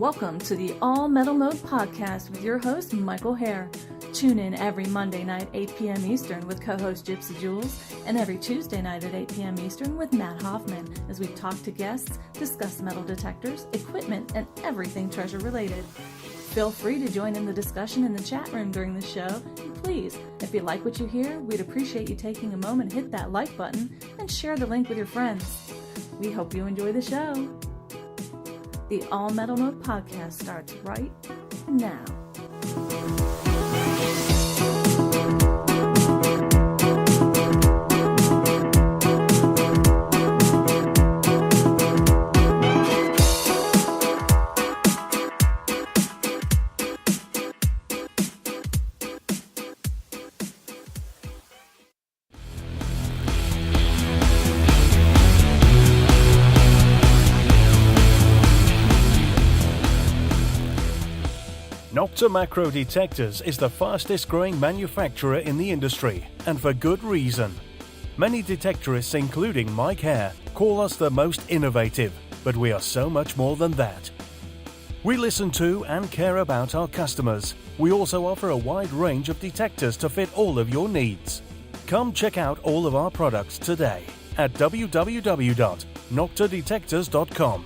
Welcome to the All Metal Mode podcast with your host, Michael Hare. Tune in every Monday night, 8 p.m. Eastern with co-host Gypsy Jules, and every Tuesday night at 8 p.m. Eastern with Matt Hoffman as we talk to guests, discuss metal detectors, equipment, and everything treasure related. Feel free to join in the discussion in the chat room during the show, and please, if you like what you hear, we'd appreciate you taking a moment, hit that like button, and share the link with your friends. We hope you enjoy the show. The All Metal Mode podcast starts right now. Nokta Makro Detectors is the fastest growing manufacturer in the industry, and for good reason. Many detectorists, including Mike Hare, call us the most innovative, but we are so much more than that. We listen to and care about our customers. We also offer a wide range of detectors to fit all of your needs. Come check out all of our products today at www.noktadetectors.com.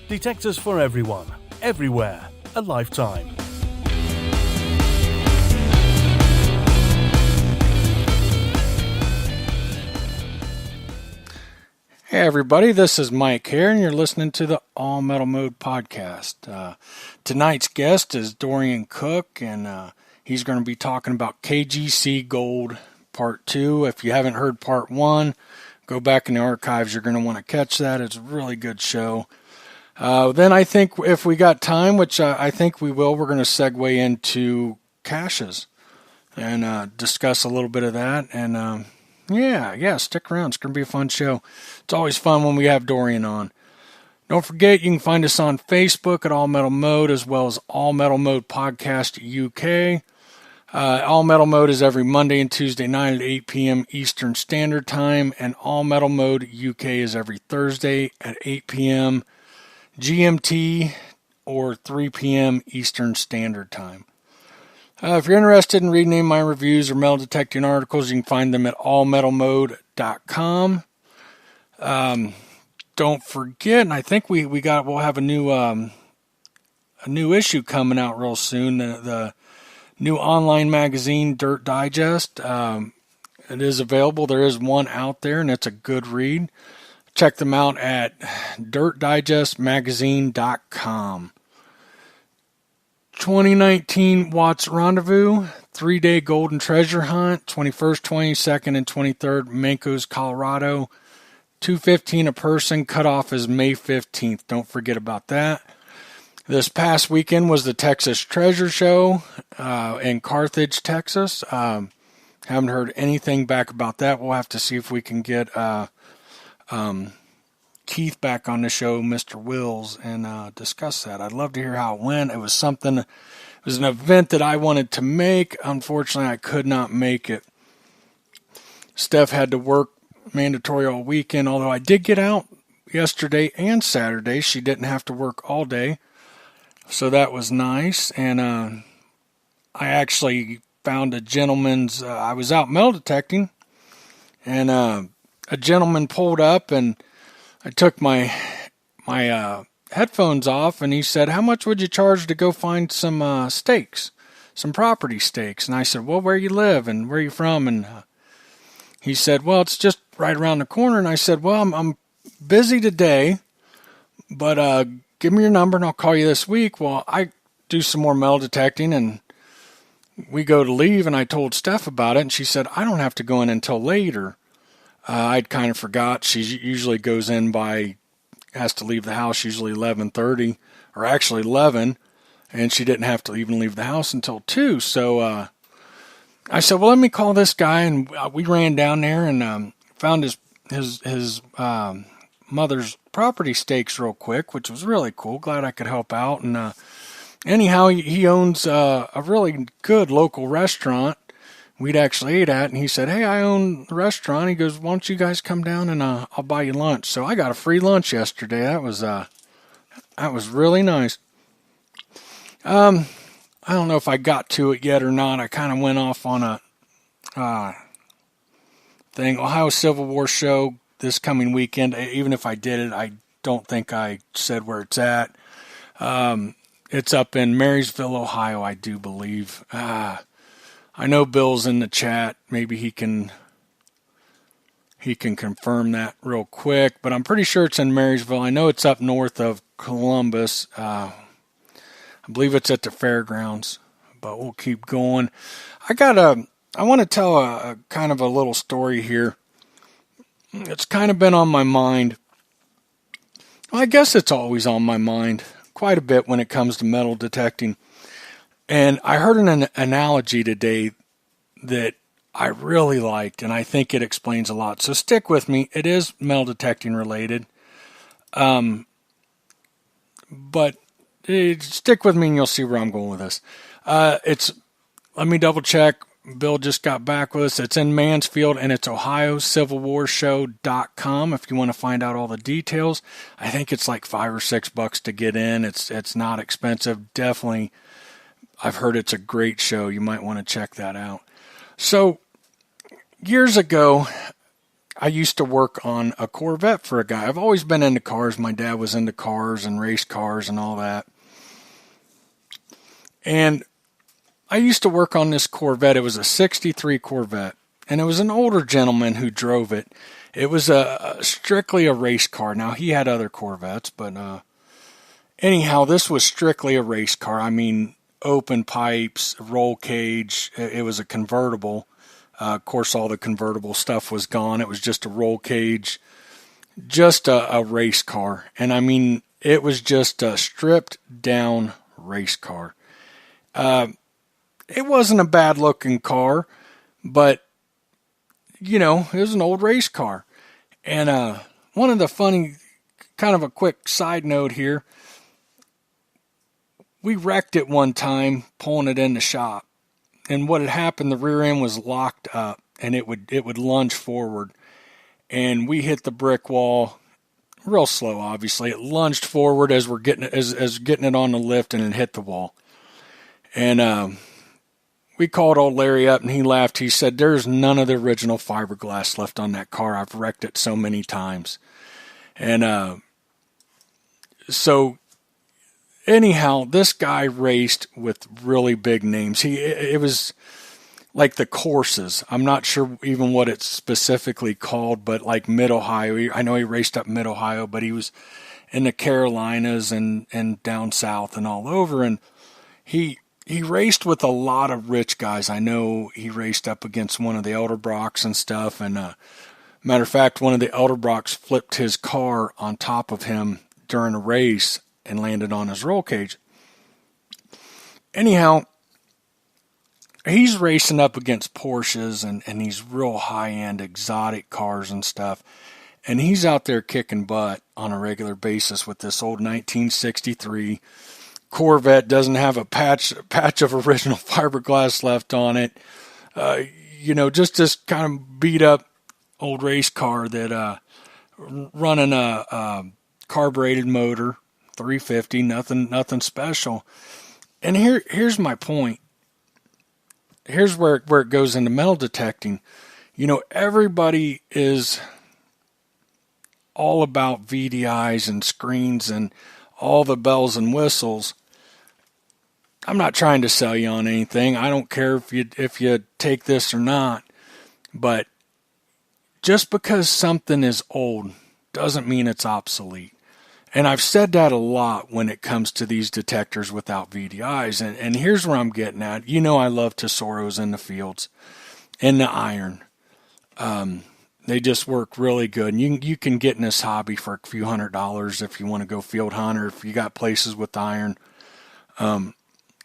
Detectors for everyone, everywhere. A lifetime. Hey everybody, this is Mike here, and you're listening to the All Metal Mode podcast. Tonight's guest is Dorian Cook, and he's going to be talking about KGC Gold Part 2. If you haven't heard Part 1, go back in the archives. You're going to want to catch that. It's a really good show. Then I think if we got time, which I think we will, we're going to segue into caches and discuss a little bit of that. And yeah, stick around. It's going to be a fun show. It's always fun when we have Dorian on. Don't forget, you can find us on Facebook at All Metal Mode, as well as All Metal Mode Podcast UK. All Metal Mode is every Monday and Tuesday night at 8 p.m. Eastern Standard Time, and All Metal Mode UK is every Thursday at 8 p.m. GMT or 3 p.m. Eastern Standard Time. If you're interested in reading any of my reviews or metal detecting articles, you can find them at allmetalmode.com. Don't forget, and I think we'll have a new issue coming out real soon. The new online magazine, Dirt Digest. It is available. There is one out there, and it's a good read. Check them out at dirtdigestmagazine.com. 2019 Watts Rendezvous, 3-day golden treasure hunt, 21st, 22nd, and 23rd, Mancos, Colorado. $2.15 a person, cutoff is May 15th. Don't forget about that. This past weekend was the Texas Treasure Show in Carthage, Texas. Haven't heard anything back about that. We'll have to see if we can get Keith back on the show, Mr. Wills, and discuss that. I'd love to hear how it went. It was an event that I wanted to make. Unfortunately, I could not make it. Steph had to work mandatory all weekend, although I did get out yesterday and Saturday. She didn't have to work all day, so that was nice. And I actually found a gentleman's, I was out metal detecting, and a gentleman pulled up, and I took my headphones off, and he said, "How much would you charge to go find some stakes, some property stakes?" And I said, "Well, where you live and where you from?" And he said, "Well, it's just right around the corner." And I said, "Well, I'm busy today, but give me your number and I'll call you this week." Well, I do some more metal detecting, and we go to leave, and I told Steph about it, and she said, "I don't have to go in until later." I'd kind of forgot. She usually goes in has to leave the house usually 11:30, or actually 11, and she didn't have to even leave the house until 2. So I said, "Well, let me call this guy," and we ran down there and found his mother's property stakes real quick, which was really cool. Glad I could help out. And anyhow, he owns a really good local restaurant we'd actually ate at, and he said, "Hey, I own the restaurant." He goes, "Why don't you guys come down and I'll buy you lunch?" So I got a free lunch yesterday. That was really nice. I don't know if I got to it yet or not. I kind of went off on a thing. Ohio Civil War show this coming weekend. Even if I did it, I don't think I said where it's at. It's up in Marysville, Ohio, I do believe. I know Bill's in the chat. Maybe he can confirm that real quick, but I'm pretty sure it's in Marysville. I know it's up north of Columbus. I believe it's at the fairgrounds, but we'll keep going. I want to tell a kind of a little story here. It's kind of been on my mind. Well, I guess it's always on my mind quite a bit when it comes to metal detecting. And I heard an analogy today that I really liked, and I think it explains a lot. So stick with me. It is metal detecting related. But stick with me and you'll see where I'm going with this. Let me double check. Bill just got back with us. It's in Mansfield, and it's OhioCivilWarShow.com if you want to find out all the details. I think it's like $5 or $6 to get in. It's not expensive. Definitely, I've heard it's a great show. You might want to check that out. So, years ago, I used to work on a Corvette for a guy. I've always been into cars. My dad was into cars and race cars and all that. And I used to work on this Corvette. It was a 63 Corvette, and it was an older gentleman who drove it. It was strictly a race car. Now, he had other Corvettes, but anyhow, this was strictly a race car. I mean, open pipes, roll cage. It was a convertible. Of course, all the convertible stuff was gone. It was just a roll cage, just a race car. And I mean, it was just a stripped down race car. It wasn't a bad looking car, but you know, it was an old race car. And one of the funny, kind of a quick side note here, we wrecked it one time pulling it in the shop. And what had happened, the rear end was locked up and it would lunge forward. And we hit the brick wall real slow, obviously. It lunged forward as we're getting it, as getting it on the lift, and it hit the wall. And we called old Larry up and he laughed. He said, "There's none of the original fiberglass left on that car. I've wrecked it so many times." And so anyhow, this guy raced with really big names. It was like the courses. I'm not sure even what it's specifically called, but like Mid-Ohio. I know he raced up Mid-Ohio, but he was in the Carolinas and down south and all over. And he raced with a lot of rich guys. I know he raced up against one of the Elderbrocks and stuff. And matter of fact, one of the Elderbrocks flipped his car on top of him during a race and landed on his roll cage. Anyhow, he's racing up against Porsches and these real high-end exotic cars and stuff. And he's out there kicking butt on a regular basis with this old 1963 Corvette. Doesn't have a patch of original fiberglass left on it. Just this kind of beat up old race car that running a carbureted motor, 350, nothing special. And here's my point. Here's where it goes into metal detecting. You know, everybody is all about VDIs and screens and all the bells and whistles. I'm not trying to sell you on anything. I don't care if you take this or not. But just because something is old doesn't mean it's obsolete. And I've said that a lot when it comes to these detectors without VDIs. And here's where I'm getting at. You know I love Tesoros in the fields and the iron. They just work really good. And you can get in this hobby for a few $100s if you want to go field hunt, or if you got places with iron.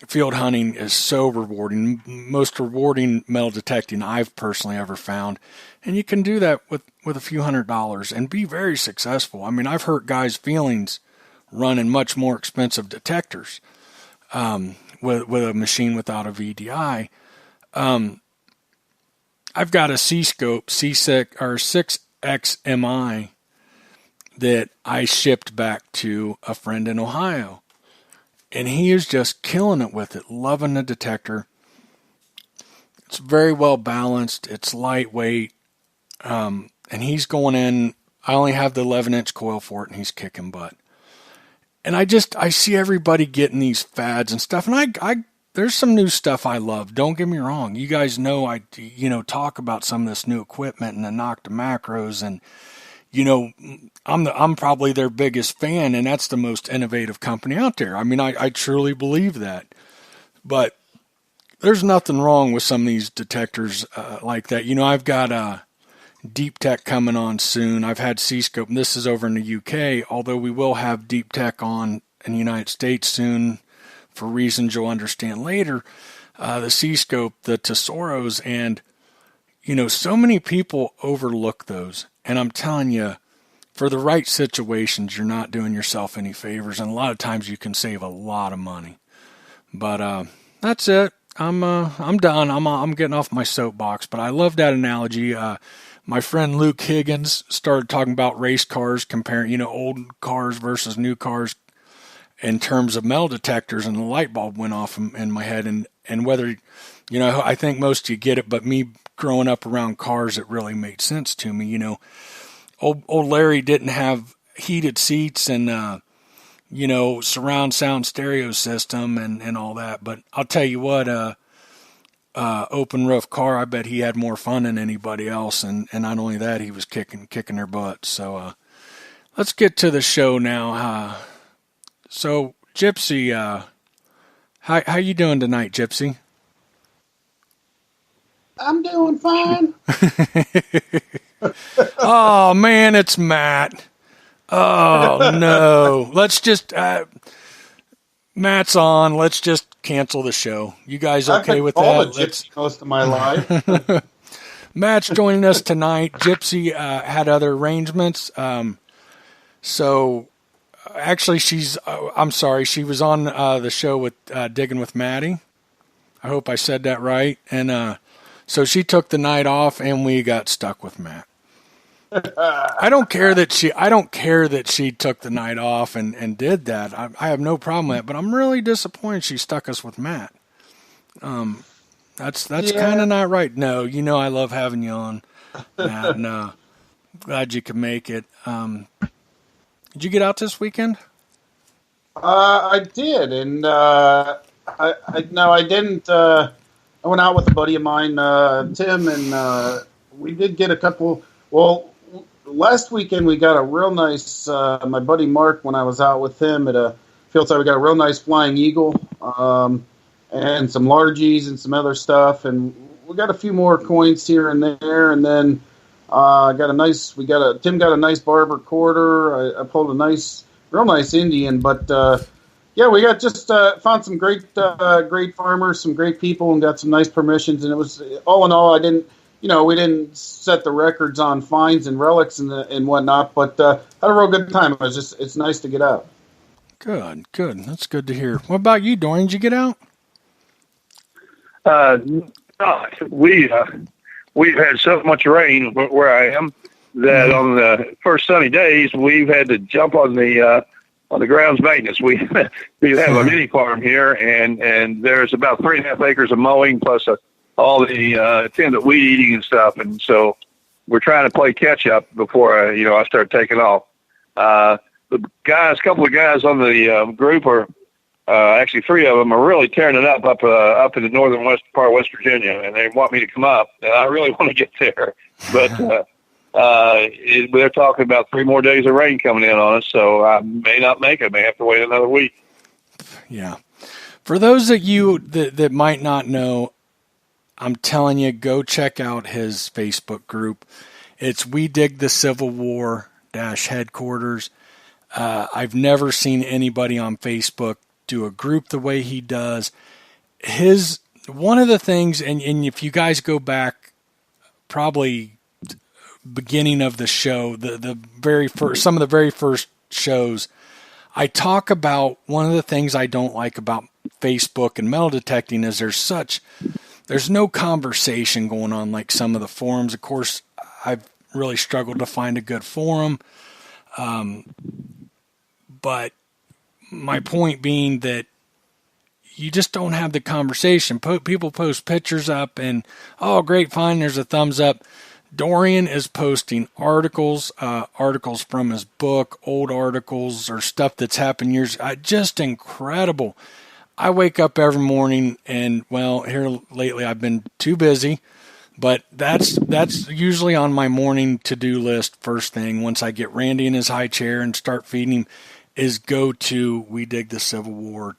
Field hunting is so rewarding. Most rewarding metal detecting I've personally ever found. And you can do that with a few $100s and be very successful. I mean, I've hurt guys' feelings running much more expensive detectors with a machine without a VDI. I've got a C-scope, C6 or 6XMI that I shipped back to a friend in Ohio. and he is just killing it with it, loving the detector. It's very well balanced. It's lightweight. And he's going in. I only have the 11-inch coil for it, and he's kicking butt. And I see everybody getting these fads and stuff. And I there's some new stuff I love. Don't get me wrong. You guys know I talk about some of this new equipment and the Nokta Makros, and I'm probably their biggest fan, and that's the most innovative company out there. I mean, I truly believe that. But there's nothing wrong with some of these detectors like that. I've got Deep Tech coming on soon. I've had C-Scope, and this is over in the UK, although we will have Deep Tech on in the United States soon for reasons you'll understand later. The C-Scope, the Tesoros, and, so many people overlook those. And I'm telling you, for the right situations, you're not doing yourself any favors, and a lot of times you can save a lot of money. But that's it. I'm done. I'm getting off my soapbox. But I love that analogy. My friend Luke Higgins started talking about race cars, comparing old cars versus new cars in terms of metal detectors, and the light bulb went off in my head. And whether I think most of you get it, but me growing up around cars, it really made sense to me. Old Larry didn't have heated seats and, surround sound stereo system and all that. But I'll tell you what, open roof car, I bet he had more fun than anybody else. And not only that, he was kicking their butt. So let's get to the show now. So Gypsy, how you doing tonight, Gypsy? I'm doing fine. Oh, man, it's Matt. Oh, no. Let's just... Matt's on. Let's just cancel the show. You guys okay with that? I've been Gypsy most of my life. Matt's joining us tonight. Gypsy had other arrangements. So, actually, I'm sorry. She was on the show with Digging with Maddie. I hope I said that right. And... So she took the night off, and we got stuck with Matt. I don't care that she took the night off and did that. I have no problem with it, but I'm really disappointed she stuck us with Matt. That's kind of not right. No, I love having you on, Matt. And, glad you could make it. Did you get out this weekend? I did, and I didn't. I went out with a buddy of mine, Tim, and we did get a couple. Well, last weekend we got a real nice. My buddy Mark, when I was out with him at a field site, we got a real nice flying eagle, and some largies and some other stuff, and we got a few more coins here and there, and then Tim got a nice barber quarter. I pulled a real nice Indian, but. Yeah, we got found some great farmers, some great people, and got some nice permissions. And it was all in all, we didn't set the records on finds and relics and whatnot, but had a real good time. It's nice to get out. Good. That's good to hear. What about you, Dorian? Did you get out? We've had so much rain where I am that on the first sunny days we've had to jump on the grounds maintenance. We have a mini farm here, and there's about 3.5 acres of mowing plus all the attendant weed eating and stuff. And so we're trying to play catch up before I start taking off. A couple of guys on the group are actually 3 of them are really tearing it up in the northern west part of West Virginia, and they want me to come up, and I really want to get there, but. They're talking about 3 more days of rain coming in on us, so I may not make it. I may have to wait another week. Yeah. For those of you that might not know, I'm telling you, go check out his Facebook group. It's We Dig the Civil War -headquarters. I've never seen anybody on Facebook do a group the way he does. One of the things, and if you guys go back, probably beginning of the show, some of the very first shows, I talk about one of the things I don't like about Facebook and metal detecting is there's no conversation going on like some of the forums. Of course, I've really struggled to find a good forum. But my point being that you just don't have the conversation. People post pictures up and, oh, great find, there's a thumbs up. Dorian is posting articles from his book, old articles or stuff that's happened years. Just incredible. I wake up every morning and, well, here lately I've been too busy, but that's usually on my morning to-do list first thing. Once I get Randy in his high chair and start feeding him, is go to We Dig the Civil War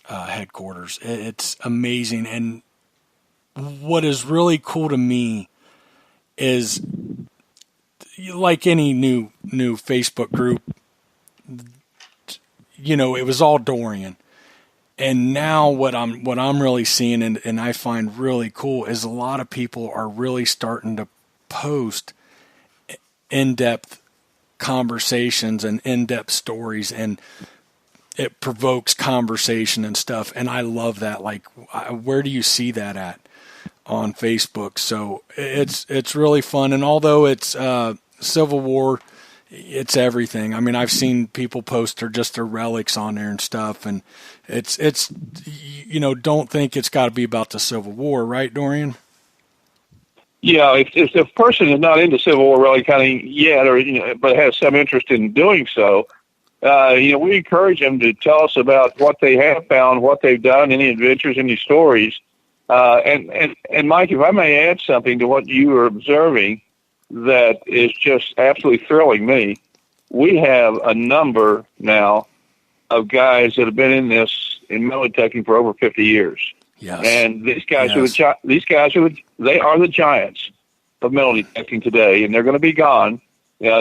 headquarters. It's amazing. And what is really cool to me is, like any new Facebook group, it was all Dorian. And now what I'm really seeing and I find really cool is a lot of people are really starting to post in-depth conversations and in-depth stories, and it provokes conversation and stuff. And I love that. Like, where do you see that at on Facebook? So it's really fun. And although it's Civil War, it's everything. I mean, I've seen people post their relics on there and stuff, and it's don't think it's got to be about the Civil War, right, Dorian? Yeah, if the person is not into Civil War really kind of yet, or but has some interest in doing so, we encourage them to tell us about what they have found, what they've done, any adventures, any stories. And Mike, if I may add something to what you are observing, that is just absolutely thrilling me. We have a number now of guys that have been in metal detecting for over 50 years. Yes. And these guys are the giants of metal detecting today, and they're going to be gone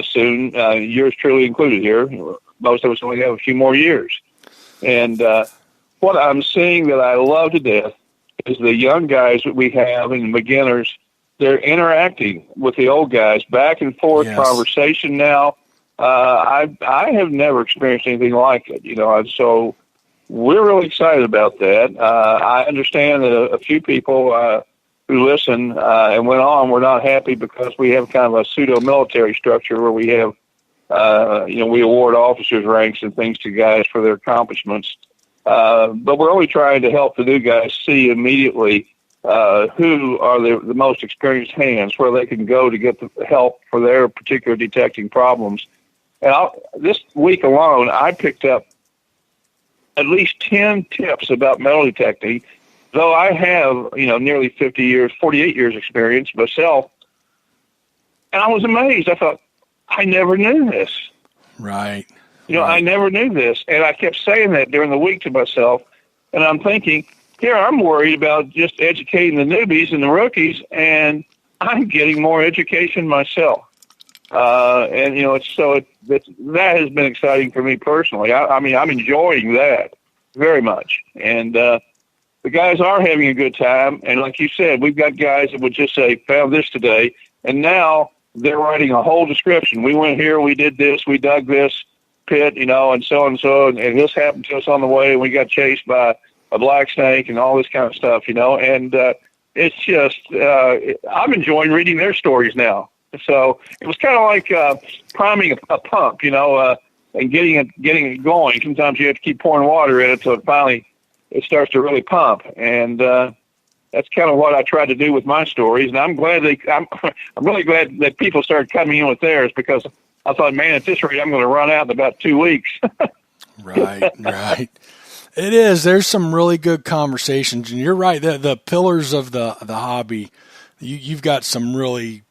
soon. Yours truly included here. Most of us only have a few more years. And what I'm seeing that I love to death is the young guys that we have and the beginners. They're interacting with the old guys, back and forth conversation now. I have never experienced anything like it, so we're really excited about that. I understand that a few people who listen and went on were not happy because we have kind of a pseudo-military structure where we have, we award officers' ranks and things to guys for their accomplishments. But we're only trying to help the new guys see immediately who are the most experienced hands, where they can go to get the help for their particular detecting problems. And this week alone, I picked up at least 10 tips about metal detecting, though I have, nearly 48 years experience myself. And I was amazed. I thought, I never knew this. Right. I never knew this. And I kept saying that during the week to myself. And I'm thinking, here I'm worried about just educating the newbies and the rookies, and I'm getting more education myself. That has been exciting for me personally. I'm enjoying that very much. And the guys are having a good time. And like you said, we've got guys that would just say, found this today. And now they're writing a whole description. We went here, we did this, we dug this pit, and so and so. And this happened to us on the way, and we got chased by a black snake and all this kind of stuff, and it's just, I'm enjoying reading their stories now. So it was kind of like priming a pump, and getting it going. Sometimes you have to keep pouring water in it until it starts to really pump. And that's kind of what I tried to do with my stories. And I'm really glad that people started coming in with theirs, because I thought, man, at this rate, I'm going to run out in about 2 weeks. Right. It is. There's some really good conversations, and you're right. The pillars of the hobby, you've got some really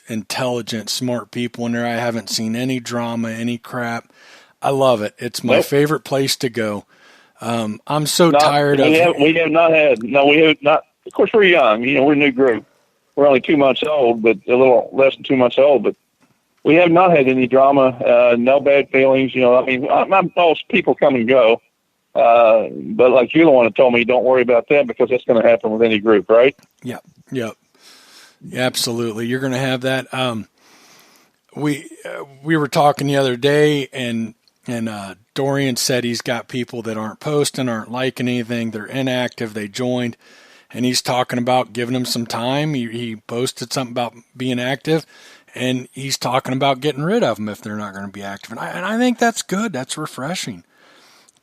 intelligent, smart people in there. I haven't seen any drama, any crap. I love it. It's my favorite place to go. I'm so tired of. We have not had. No, we have not. Of course, we're young. We're a new group. We're only 2 months old, but a little less than 2 months old. But we have not had any drama. No bad feelings. Most people come and go. But like you're the one that told me, don't worry about that, because that's going to happen with any group, right? Yep. Yeah, absolutely. You're going to have that. We were talking the other day, and Dorian said he's got people that aren't posting, aren't liking anything. They're inactive. They joined, and he's talking about giving them some time. He posted something about being active, and he's talking about getting rid of them if they're not going to be active. And I think that's good. That's refreshing.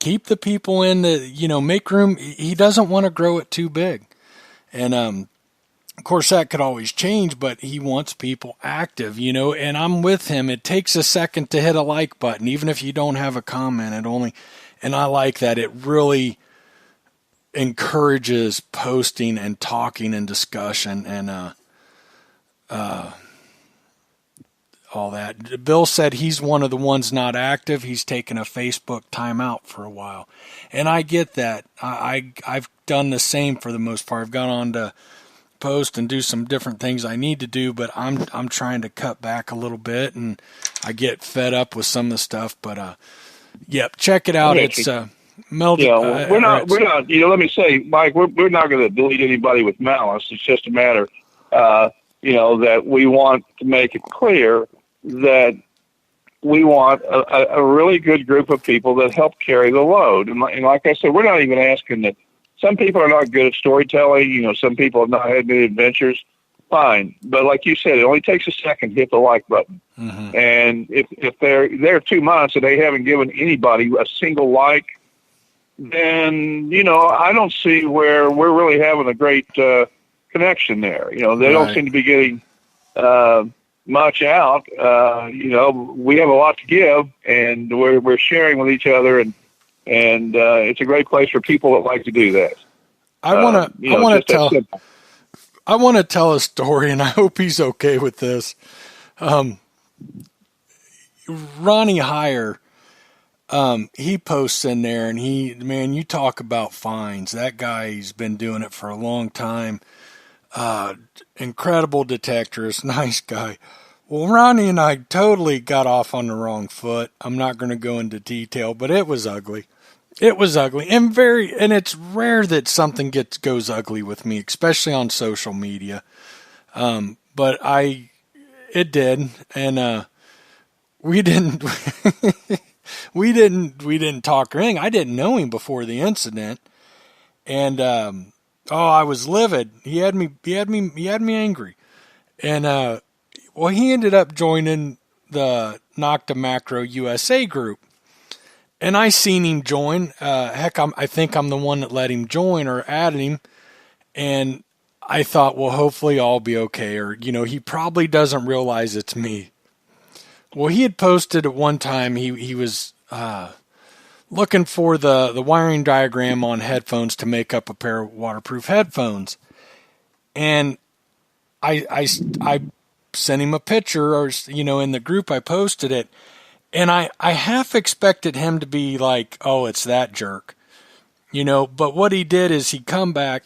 keep the people in the, make room. He doesn't want to grow it too big. And, of course, that could always change, but he wants people active, and I'm with him. It takes a second to hit a like button, even if you don't have a comment. And I like that. It really encourages posting and talking and discussion and all that. Bill said he's one of the ones not active. He's taken a Facebook timeout for a while. And I get that. I've done the same for the most part. I've gone on to post and do some different things I need to do, but I'm trying to cut back a little bit, and I get fed up with some of the stuff. But yep, check it out. It's we're not. Let me say, Mike, we're not going to delete anybody with malice. It's just a matter, that we want to make it clear that we want a really good group of people that help carry the load. And like I said, we're not even asking that. Some people are not good at storytelling. Some people have not had many adventures. Fine. But like you said, it only takes a second to hit the like button. Mm-hmm. And if they're there 2 months and they haven't given anybody a single like, then, I don't see where we're really having a great connection there. They don't seem to be getting much out. We have a lot to give, and we're sharing with each other, and it's a great place for people that like to do that. I want to tell a story, and I hope he's okay with this. Ronnie Heyer, he posts in there, and you talk about fines. That guy's been doing it for a long time. Incredible detectorist, nice guy. Well, Ronnie and I totally got off on the wrong foot. I'm not going to go into detail, but it was ugly. It was ugly, and it's rare that something goes ugly with me, especially on social media. But it did, and we didn't talk or anything. I didn't know him before the incident, and I was livid. He had me angry, and he ended up joining the Nokta Makro USA group. And I seen him join. I think I'm the one that let him join or added him. And I thought, well, hopefully I'll be okay. Or, he probably doesn't realize it's me. Well, he had posted at one time, he was looking for the wiring diagram on headphones to make up a pair of waterproof headphones. And I sent him a picture, or, in the group I posted it. And I half expected him to be like, oh, it's that jerk, but what he did is he come back,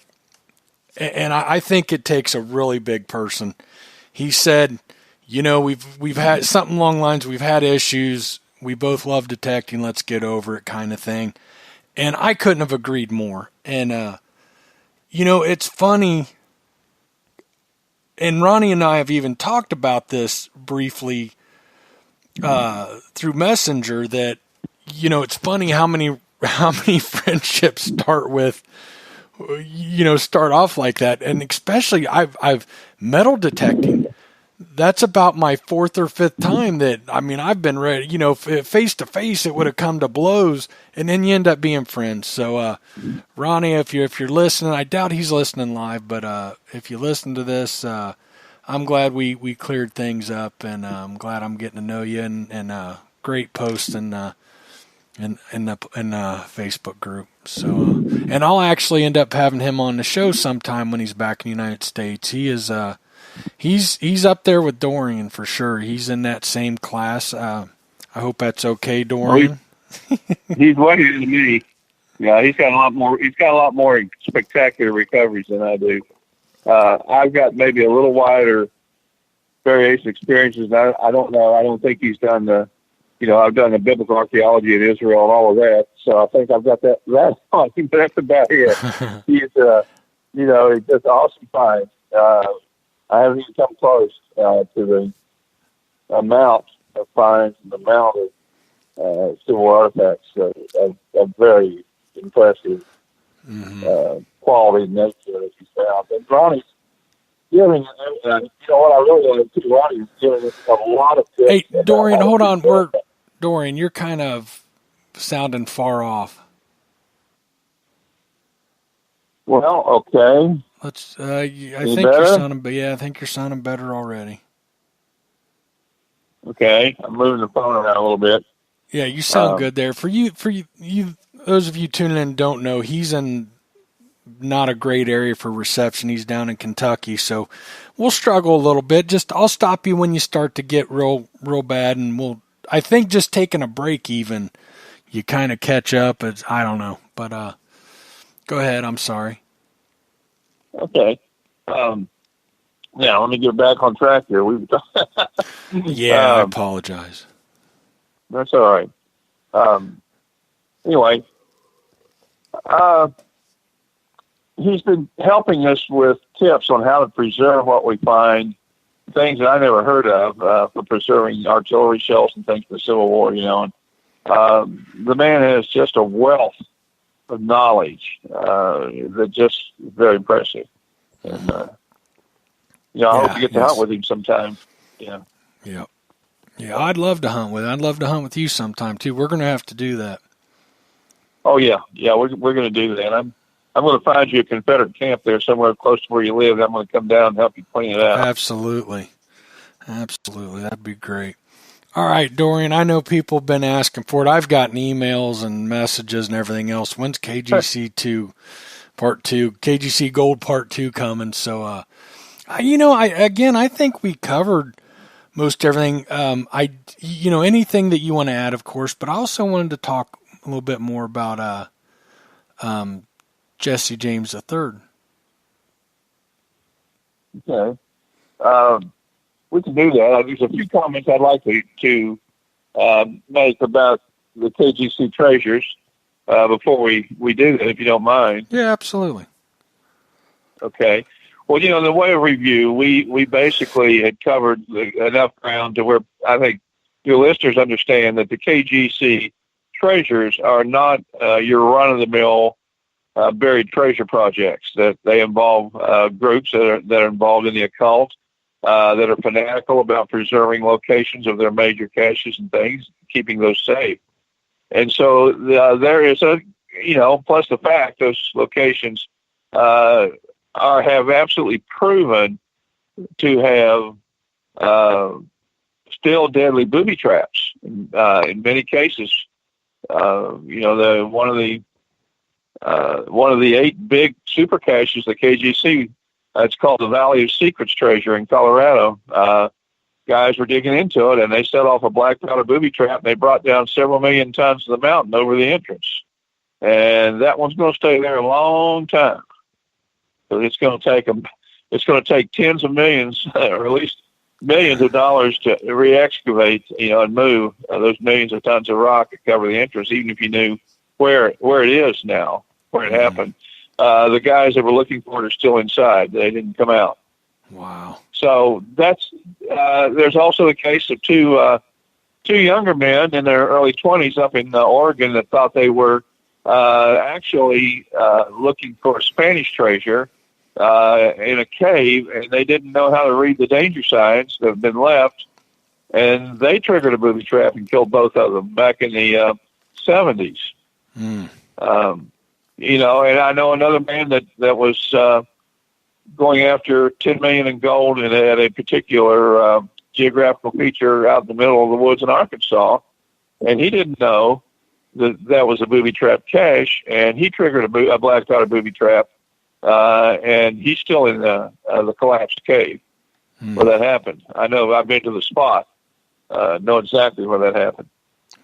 and I think it takes a really big person. He said, we've had something along the lines, we've had issues, we both love detecting, let's get over it kind of thing. And I couldn't have agreed more. And, it's funny, and Ronnie and I have even talked about this briefly through Messenger, that it's funny how many friendships start off like that, and especially I've metal detecting. That's about my fourth or fifth time that I've been ready. Face to face, it would have come to blows, and then you end up being friends. So, Ronnie, if you're listening, I doubt he's listening live, but if you listen to this, I'm glad we cleared things up, and I'm glad I'm getting to know you, and great post in the Facebook group. So, and I'll actually end up having him on the show sometime when he's back in the United States. He is he's up there with Dorian for sure. He's in that same class. I hope that's okay, Dorian. He's way into me. Yeah, he's got a lot more. He's got a lot more spectacular recoveries than I do. I've got maybe a little wider variation experiences. I don't know. I don't think he's done I've done the biblical archaeology in Israel and all of that. So I think I've got that on him, but that's about it. He's, he's just awesome finds. I haven't even come close to the amount of finds and the amount of civil artifacts of very impressive quality and nature that he's found. And Ronnie's giving, what I really want to do, Ronnie's giving us a lot of tips. Hey, Dorian, hold on. Dorian, you're kind of sounding far off. Well, okay. Let's. I Any think better? you're sounding. Yeah, I think you're sounding better already. Okay, I'm moving the phone around a little bit. Yeah, you sound good there. For you, those of you tuning in don't know, he's in not a great area for reception. He's down in Kentucky, so we'll struggle a little bit. Just I'll stop you when you start to get real bad, and I think just taking a break, even you kind of catch up. I don't know, but go ahead. I'm sorry. Okay. Now let me get back on track here. Yeah, I apologize. That's all right. Anyway, he's been helping us with tips on how to preserve what we find, things that I never heard of for preserving artillery shells and things for the Civil War, And the man has just a wealth of knowledge that just very impressive. And, I hope you get to hunt with him sometime. Yeah. Yeah. Yeah, I'd love to hunt with him. I'd love to hunt with you sometime, too. We're going to have to do that. Oh, yeah. Yeah, we're going to do that. I'm going to find you a Confederate camp there somewhere close to where you live. I'm going to come down and help you clean it out. Absolutely. That'd be great. All right, Dorian, I know people have been asking for it. I've gotten emails and messages and everything else. When's KGC 2 Part 2, KGC Gold Part 2 coming? So, I think we covered most everything. Anything that you want to add, of course, but I also wanted to talk a little bit more about Jesse James III. Okay. We can do that. There's a few comments I'd like to make about the KGC treasures before we do that, if you don't mind. Yeah, absolutely. Okay. Well, the way of review, we basically had covered enough ground to where I think your listeners understand that the KGC treasures are not your run-of-the-mill buried treasure projects, that they involve groups that are involved in the occult, that are fanatical about preserving locations of their major caches and things, keeping those safe. And so there is plus the fact those locations have absolutely proven to have still deadly booby traps. In many cases, one of the 8 big super caches, the KGC, it's called the Valley of Secrets treasure in Colorado. Guys were digging into it, and they set off a black powder booby trap, and they brought down several million tons of the mountain over the entrance. And that one's going to stay there a long time. So it's going to take tens of millions, or at least millions of dollars to re-excavate, and move those millions of tons of rock that cover the entrance, even if you knew where it is now, where it happened. The guys that were looking for it are still inside. They didn't come out. Wow. So that's there's also the case of two younger men in their early 20s up in Oregon that thought they were actually looking for a Spanish treasure in a cave, and they didn't know how to read the danger signs that have been left, and they triggered a booby trap and killed both of them back in the 70s. And I know another man that was going after $10 million in gold and at a particular geographical feature out in the middle of the woods in Arkansas, and he didn't know that was a booby trap cache, and he triggered a black powder booby trap, and he's still in the collapsed cave where that happened. I know, I've been to the spot, know exactly where that happened.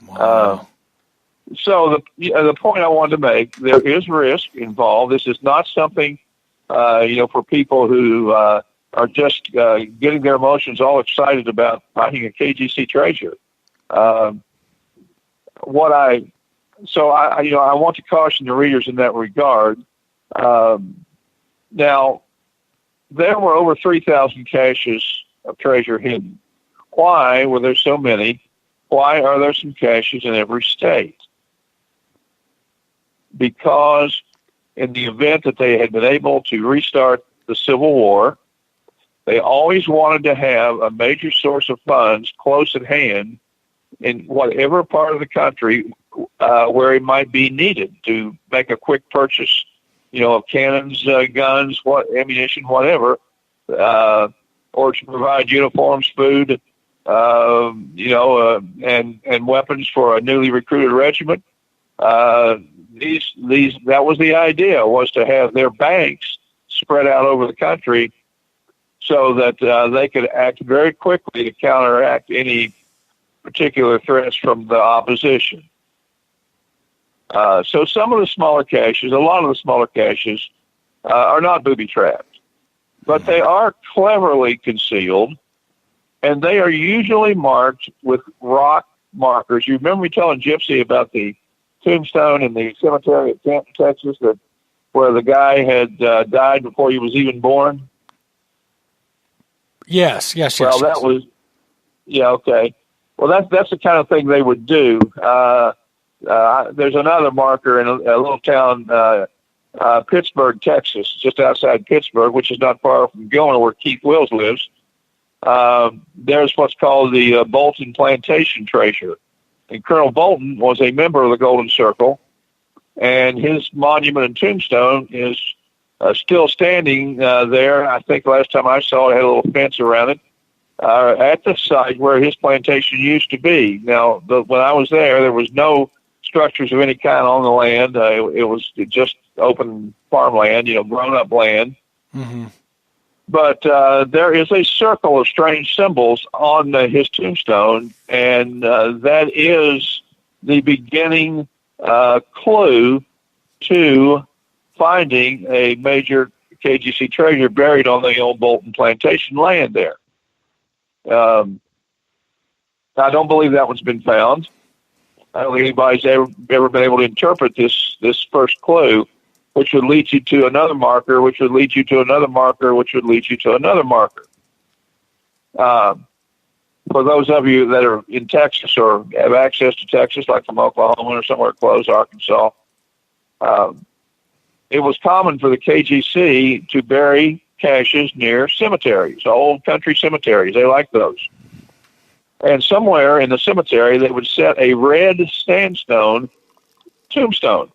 Wow. So the point I wanted to make, there is risk involved. This is not something, for people who are just getting their emotions all excited about finding a KGC treasure. I want to caution the readers in that regard. Now, there were over 3,000 caches of treasure hidden. Why were there so many? Why are there some caches in every state? Because in the event that they had been able to restart the Civil War, they always wanted to have a major source of funds close at hand in whatever part of the country where it might be needed to make a quick purchase of cannons, guns, ammunition, whatever, or to provide uniforms, food, and weapons for a newly recruited regiment. That was the idea, was to have their banks spread out over the country so that they could act very quickly to counteract any particular threats from the opposition. So some of the smaller caches, a lot of the smaller caches, are not booby-trapped, but they are cleverly concealed, and they are usually marked with rock markers. You remember me telling Gypsy about the tombstone in the cemetery at Canton, Texas, where the guy had died before he was even born? Yes. Well, that was, okay. Well, that's the kind of thing they would do. There's another marker in a little town, Pittsburgh, Texas, just outside Pittsburgh, which is not far from Gilmer, where Keith Wills lives. There's what's called the Bolton Plantation treasure. And Colonel Bolton was a member of the Golden Circle, and his monument and tombstone is still standing there. I think last time I saw it, it had a little fence around it, at the site where his plantation used to be. Now, when I was there was no structures of any kind on the land. It was just open farmland, grown-up land. Mm-hmm. But there is a circle of strange symbols on his tombstone, and that is the beginning clue to finding a major KGC treasure buried on the old Bolton Plantation land there. I don't believe that one's been found. I don't think anybody's ever been able to interpret this first clue, which would lead you to another marker, which would lead you to another marker, which would lead you to another marker. For those of you that are in Texas or have access to Texas, like from Oklahoma or somewhere close, Arkansas, it was common for the KGC to bury caches near cemeteries, old country cemeteries. They like those. And somewhere in the cemetery, they would set a red sandstone tombstone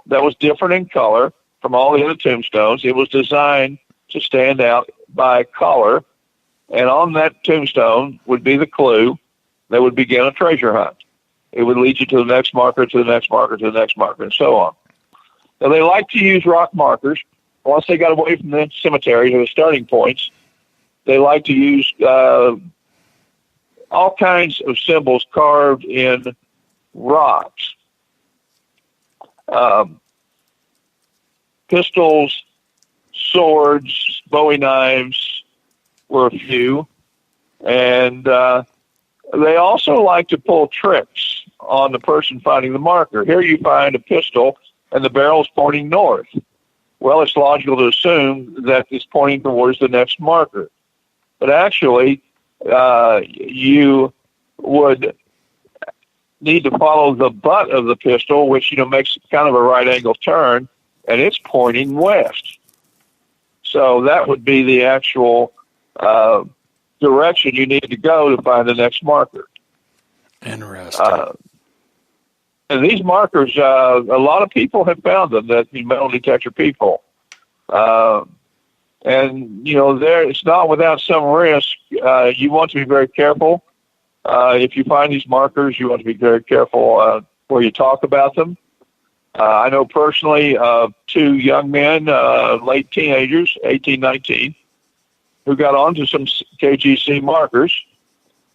that was different in color from all the other tombstones. It was designed to stand out by color, and on that tombstone would be the clue that would begin a treasure hunt. It would lead you to the next marker, to the next marker, to the next marker, and so on. Now, they like to use rock markers. Once they got away from the cemeteries or the starting points, they like to use all kinds of symbols carved in rocks. Pistols, swords, Bowie knives were a few. And they also like to pull tricks on the person finding the marker. Here you find a pistol and the barrel's pointing north. Well, it's logical to assume that it's pointing towards the next marker. But actually, you would need to follow the butt of the pistol, which, makes kind of a right angle turn, and it's pointing west. So that would be the actual direction you need to go to find the next marker. Interesting. And these markers, a lot of people have found them, that metal detector people. And, it's not without some risk. You want to be very careful. If you find these markers, you want to be very careful where you talk about them. I know personally two young men, late teenagers, 18, 19, who got onto some KGC markers,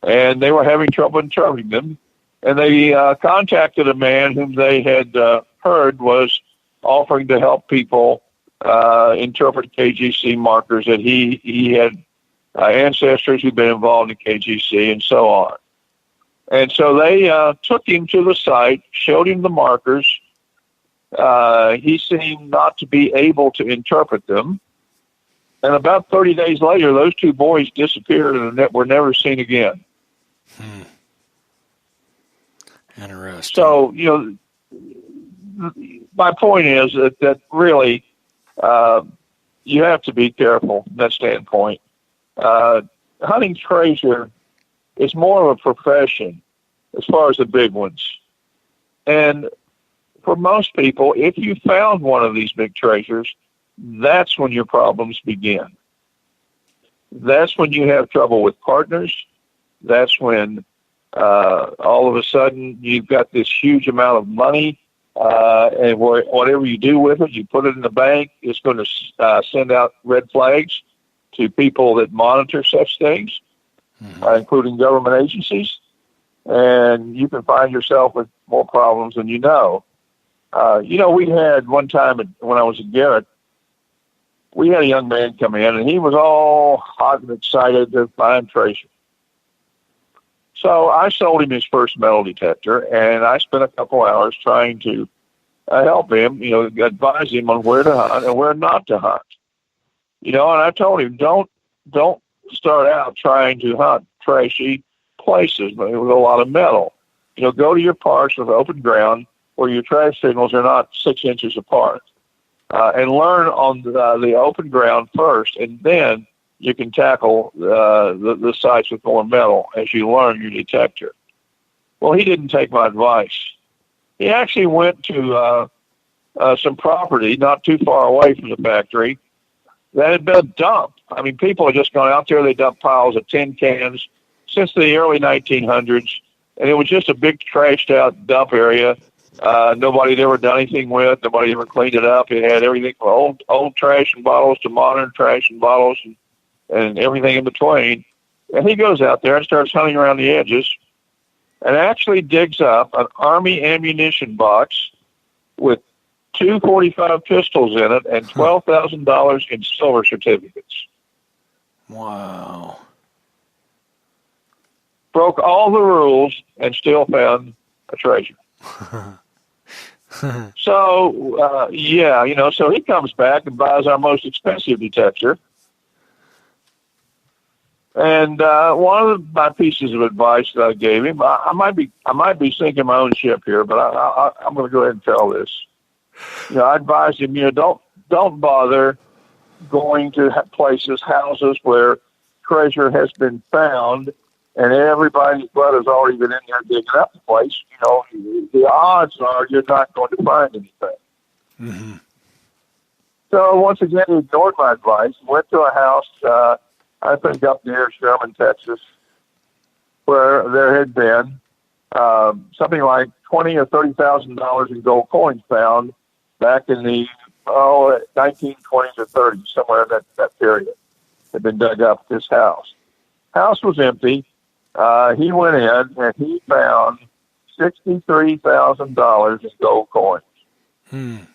and they were having trouble interpreting them. And they contacted a man whom they had heard was offering to help people interpret KGC markers, that he had ancestors who'd been involved in KGC and so on. And so they took him to the site, showed him the markers. He seemed not to be able to interpret them. And about 30 days later, those two boys disappeared and were never seen again. Interesting. So, my point is that really you have to be careful from that standpoint. Hunting treasure is more of a profession as far as the big ones. And for most people, if you found one of these big treasures, that's when your problems begin. That's when you have trouble with partners. That's when all of a sudden you've got this huge amount of money, and whatever you do with it, you put it in the bank, it's going to send out red flags to people that monitor such things, including government agencies, and you can find yourself with more problems than you know. We had one time when I was at Garrett, we had a young man come in, and he was all hot and excited to find treasure. So I sold him his first metal detector, and I spent a couple hours trying to help him, advise him on where to hunt and where not to hunt. And I told him, don't start out trying to hunt trashy places with a lot of metal. Go to your parks with open ground where your trash signals are not 6 inches apart, and learn on the open ground first, and then you can tackle the sites with more metal as you learn your detector. Well, he didn't take my advice. He actually went to some property not too far away from the factory that had been dumped. I mean, people had just gone out there. They dumped piles of tin cans since the early 1900s, and it was just a big trashed-out dump area. Nobody had ever done anything with. Nobody ever cleaned it up. It had everything from old trash and bottles to modern trash and bottles and everything in between. And he goes out there and starts hunting around the edges and actually digs up an Army ammunition box with 245 pistols in it and $12,000 in silver certificates. Wow. Broke all the rules and still found a treasure. So he comes back and buys our most expensive detector. And one of my pieces of advice that I gave him, I might be sinking my own ship here, but I'm going to go ahead and tell this. I advised him, don't bother going to houses where treasure has been found and everybody's blood has already been in there digging up the place. The odds are you're not going to find anything. Mm-hmm. So once again, he ignored my advice, went to a house, I think up near Sherman, Texas, where there had been something like $20,000 or $30,000 in gold coins found back in the 1920s or 30s, somewhere in that period. Had been dug up at this house. House was empty. He went in and he found $63,000 in gold coins. And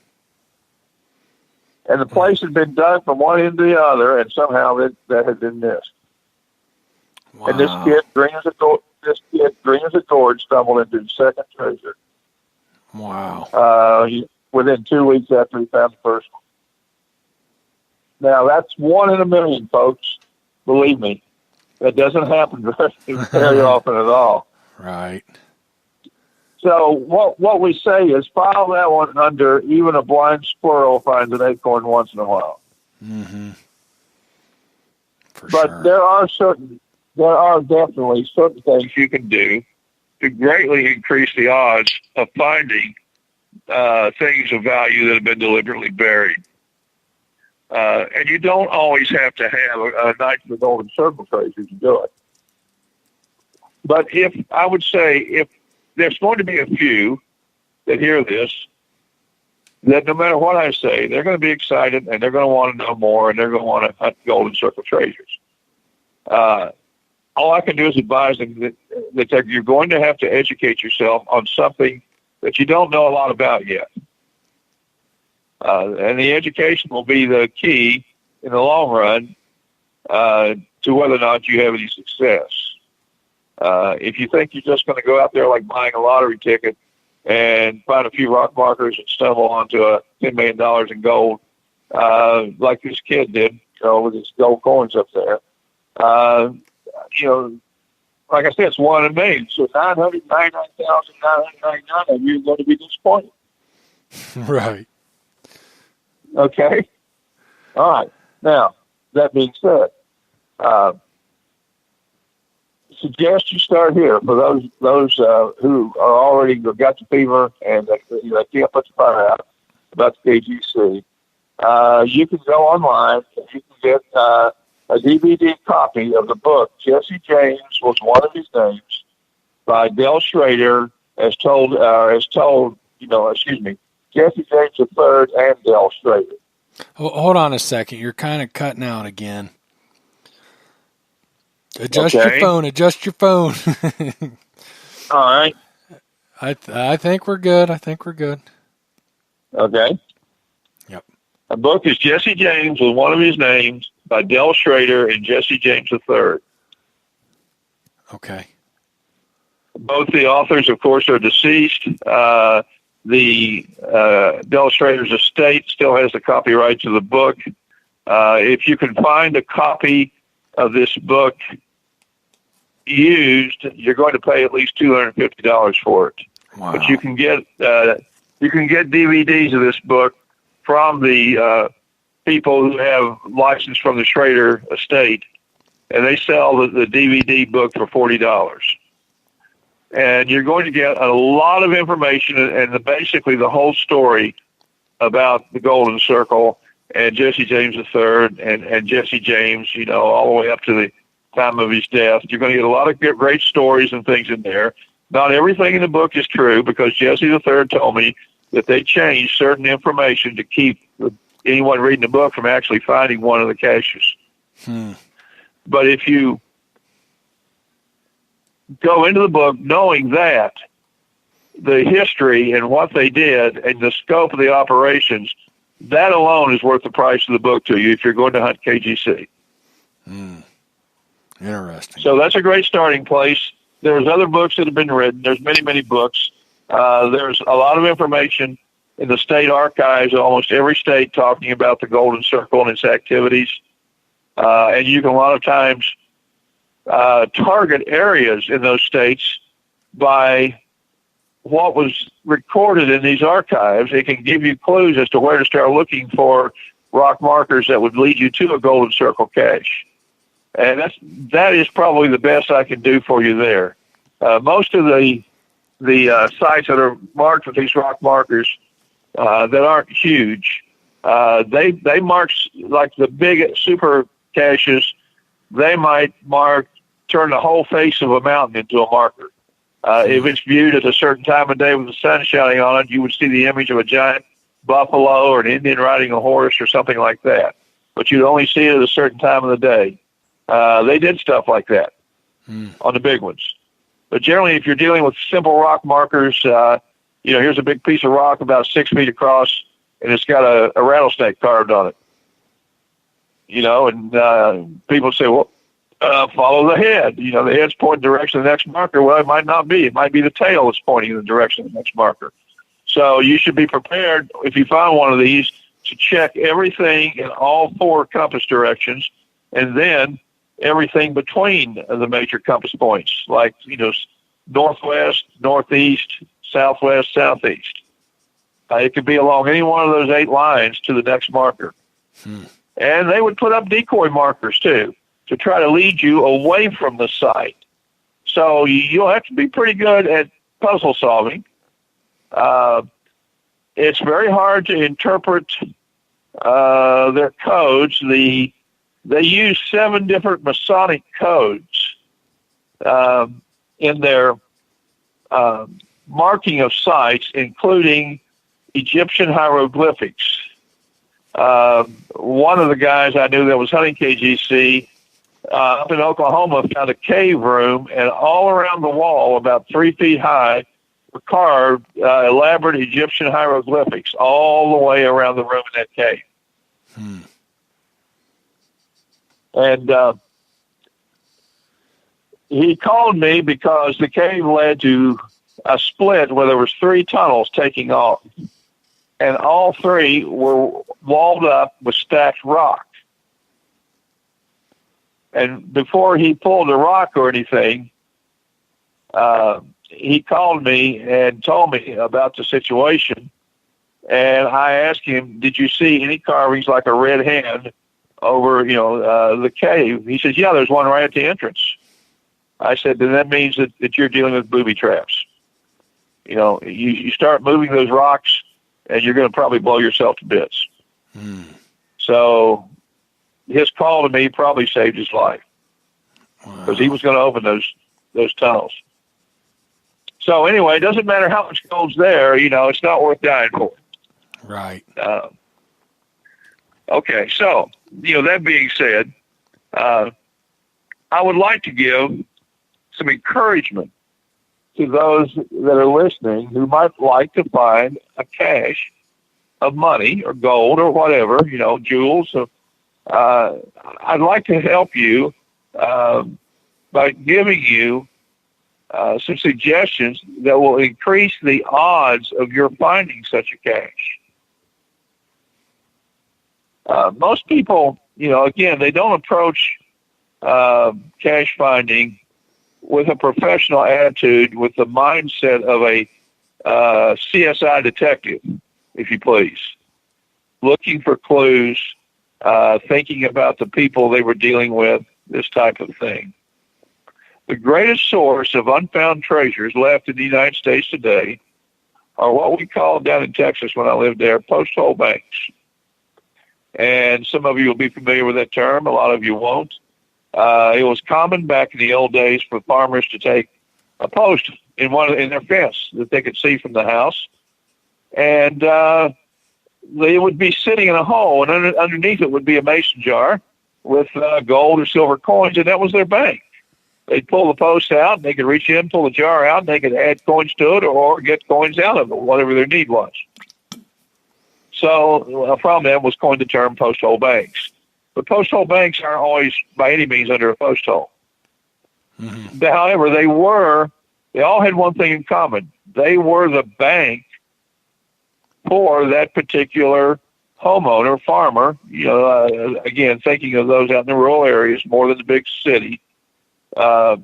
the place had been dug from one end to the other, and somehow that had been missed. Wow. And this kid, green as a gourd, stumbled into the second treasure. Wow. Within 2 weeks after he found the first one. Now, that's 1 in a million, folks. Believe me. That doesn't happen very often at all. Right. So what we say is file that one under even a blind squirrel finds an acorn once in a while. Mm-hmm. But sure. there are definitely certain things you can do to greatly increase the odds of finding things of value that have been deliberately buried. And you don't always have to have a Knight of the Golden Circle treasure to do it. But if there's going to be a few that hear this, that no matter what I say, they're going to be excited and they're going to want to know more and they're going to want to hunt Golden Circle treasures. All I can do is advise them that you're going to have to educate yourself on something that you don't know a lot about yet. And the education will be the key in the long run to whether or not you have any success. If you think you're just going to go out there like buying a lottery ticket and find a few rock markers and stumble onto $10 million in gold, like this kid did, with his gold coins up there, like I said, it's 1 in a million. So 999,999 of you are going to be disappointed. Right. Okay. All right. Now, that being said, suggest you start here for those who are already got the fever and they can't put the fire out about the KGC. You can go online and you can get a DVD copy of the book Jesse James Was One of His Names by Del Schrader, Jesse James III and Del Schrader. Hold on a second. You're kind of cutting out again. Adjust your phone. All right. I think we're good. Okay. Yep. The book is Jesse James Was One of His Names by Del Schrader and Jesse James III. Okay. Both the authors, of course, are deceased. Del Schrader's estate still has the copyright to the book. If you can find a copy of this book used, you're going to pay at least $250 for it. Wow. But you can get DVDs of this book from the people who have license from the Schrader estate, and they sell the DVD book for $40. And you're going to get a lot of information and basically the whole story about the Golden Circle and Jesse James III and Jesse James, all the way up to the time of his death. You're going to get a lot of great stories and things in there. Not everything in the book is true because Jesse III told me that they changed certain information to keep anyone reading the book from actually finding one of the caches. But if you go into the book knowing that the history and what they did and the scope of the operations, that alone is worth the price of the book to you if you're going to hunt KGC. Interesting. So that's a great starting place. There's other books that have been written. There's many, many books. There's a lot of information in the state archives, almost every state, talking about the Golden Circle and its activities. And you can a lot of times target areas in those states by what was recorded in these archives. It can give you clues as to where to start looking for rock markers that would lead you to a Golden Circle cache. And that is probably the best I can do for you there. Most of the sites that are marked with these rock markers that aren't huge, they mark like the big super caches. They might turn the whole face of a mountain into a marker. If it's viewed at a certain time of day with the sun shining on it, you would see the image of a giant buffalo or an Indian riding a horse or something like that. But you'd only see it at a certain time of the day. They did stuff like that on the big ones. But generally, if you're dealing with simple rock markers, here's a big piece of rock about 6 feet across, and it's got a rattlesnake carved on it. And people say, well, follow the head. The head's pointing the direction of the next marker. Well, it might not be. It might be the tail that's pointing in the direction of the next marker. So you should be prepared, if you find one of these, to check everything in all four compass directions, and then everything between the major compass points, like, northwest, northeast, southwest, southeast. It could be along any one of those 8 lines to the next marker. And they would put up decoy markers, too, to try to lead you away from the site. So you'll have to be pretty good at puzzle solving. It's very hard to interpret their codes. They use 7 different Masonic codes in their marking of sites, including Egyptian hieroglyphics. One of the guys I knew that was hunting KGC up in Oklahoma found a cave room, and all around the wall, about 3 feet high, were carved elaborate Egyptian hieroglyphics all the way around the room in that cave. And he called me because the cave led to a split where there was 3 tunnels taking off, and all 3 were walled up with stacked rock. And before he pulled a rock or anything, he called me and told me about the situation. And I asked him, did you see any carvings like a red hand over, the cave? He says, yeah, there's one right at the entrance. I said, then that means that you're dealing with booby traps. You know, you start moving those rocks, and you're going to probably blow yourself to bits. So his call to me probably saved his life, because he was going to open those tunnels. So anyway, it doesn't matter how much gold's there. You know, it's not worth dying for. Right. Okay, so, you know, that being said, I would like to give some encouragement to those that are listening who might like to find a cache of money or gold or whatever, you know, jewels. So, I'd like to help you by giving you some suggestions that will increase the odds of your finding such a cache. Most people, you know, again, they don't approach cache finding with a professional attitude, with the mindset of a CSI detective, if you please, looking for clues, thinking about the people they were dealing with, this type of thing. The greatest source of unfound treasures left in the United States today are what we call down in Texas, when I lived there, postal banks. And some of you will be familiar with that term. A lot of you won't. It was common back in the old days for farmers to take a post in their fence that they could see from the house, and they would be sitting in a hole, and underneath it would be a mason jar with gold or silver coins, and that was their bank. They'd pull the post out, and they could reach in, pull the jar out, and they could add coins to it or get coins out of it, whatever their need was. So from them was coined the term post-hole banks. But post-hole banks aren't always by any means under a post hole. However, they all had one thing in common. They were the bank for that particular homeowner, farmer, you know, again, thinking of those out in the rural areas more than the big city. It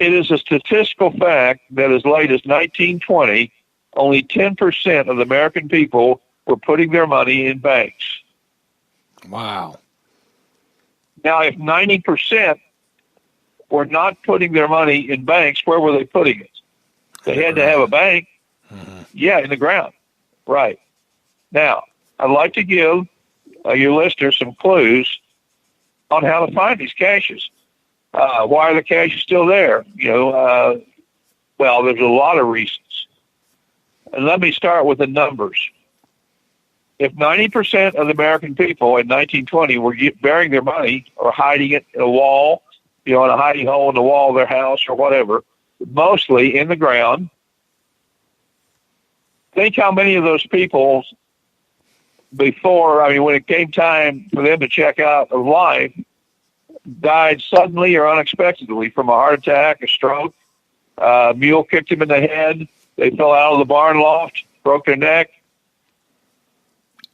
is a statistical fact that as late as 1920, only 10% of the American people were putting their money in banks. Wow. Now, if 90% were not putting their money in banks, where were they putting it? They had to have a bank. Yeah, in the ground. Right. Now, I'd like to give your listeners some clues on how to find these caches. Why are the caches still there? You know, well, there's a lot of reasons. And let me start with the numbers. If 90% of the American people in 1920 were burying their money or hiding it in a wall, you know, in a hiding hole in the wall of their house or whatever, mostly in the ground, think how many of those people when it came time for them to check out of life, died suddenly or unexpectedly from a heart attack, a stroke, a mule kicked them in the head, they fell out of the barn loft, broke their neck.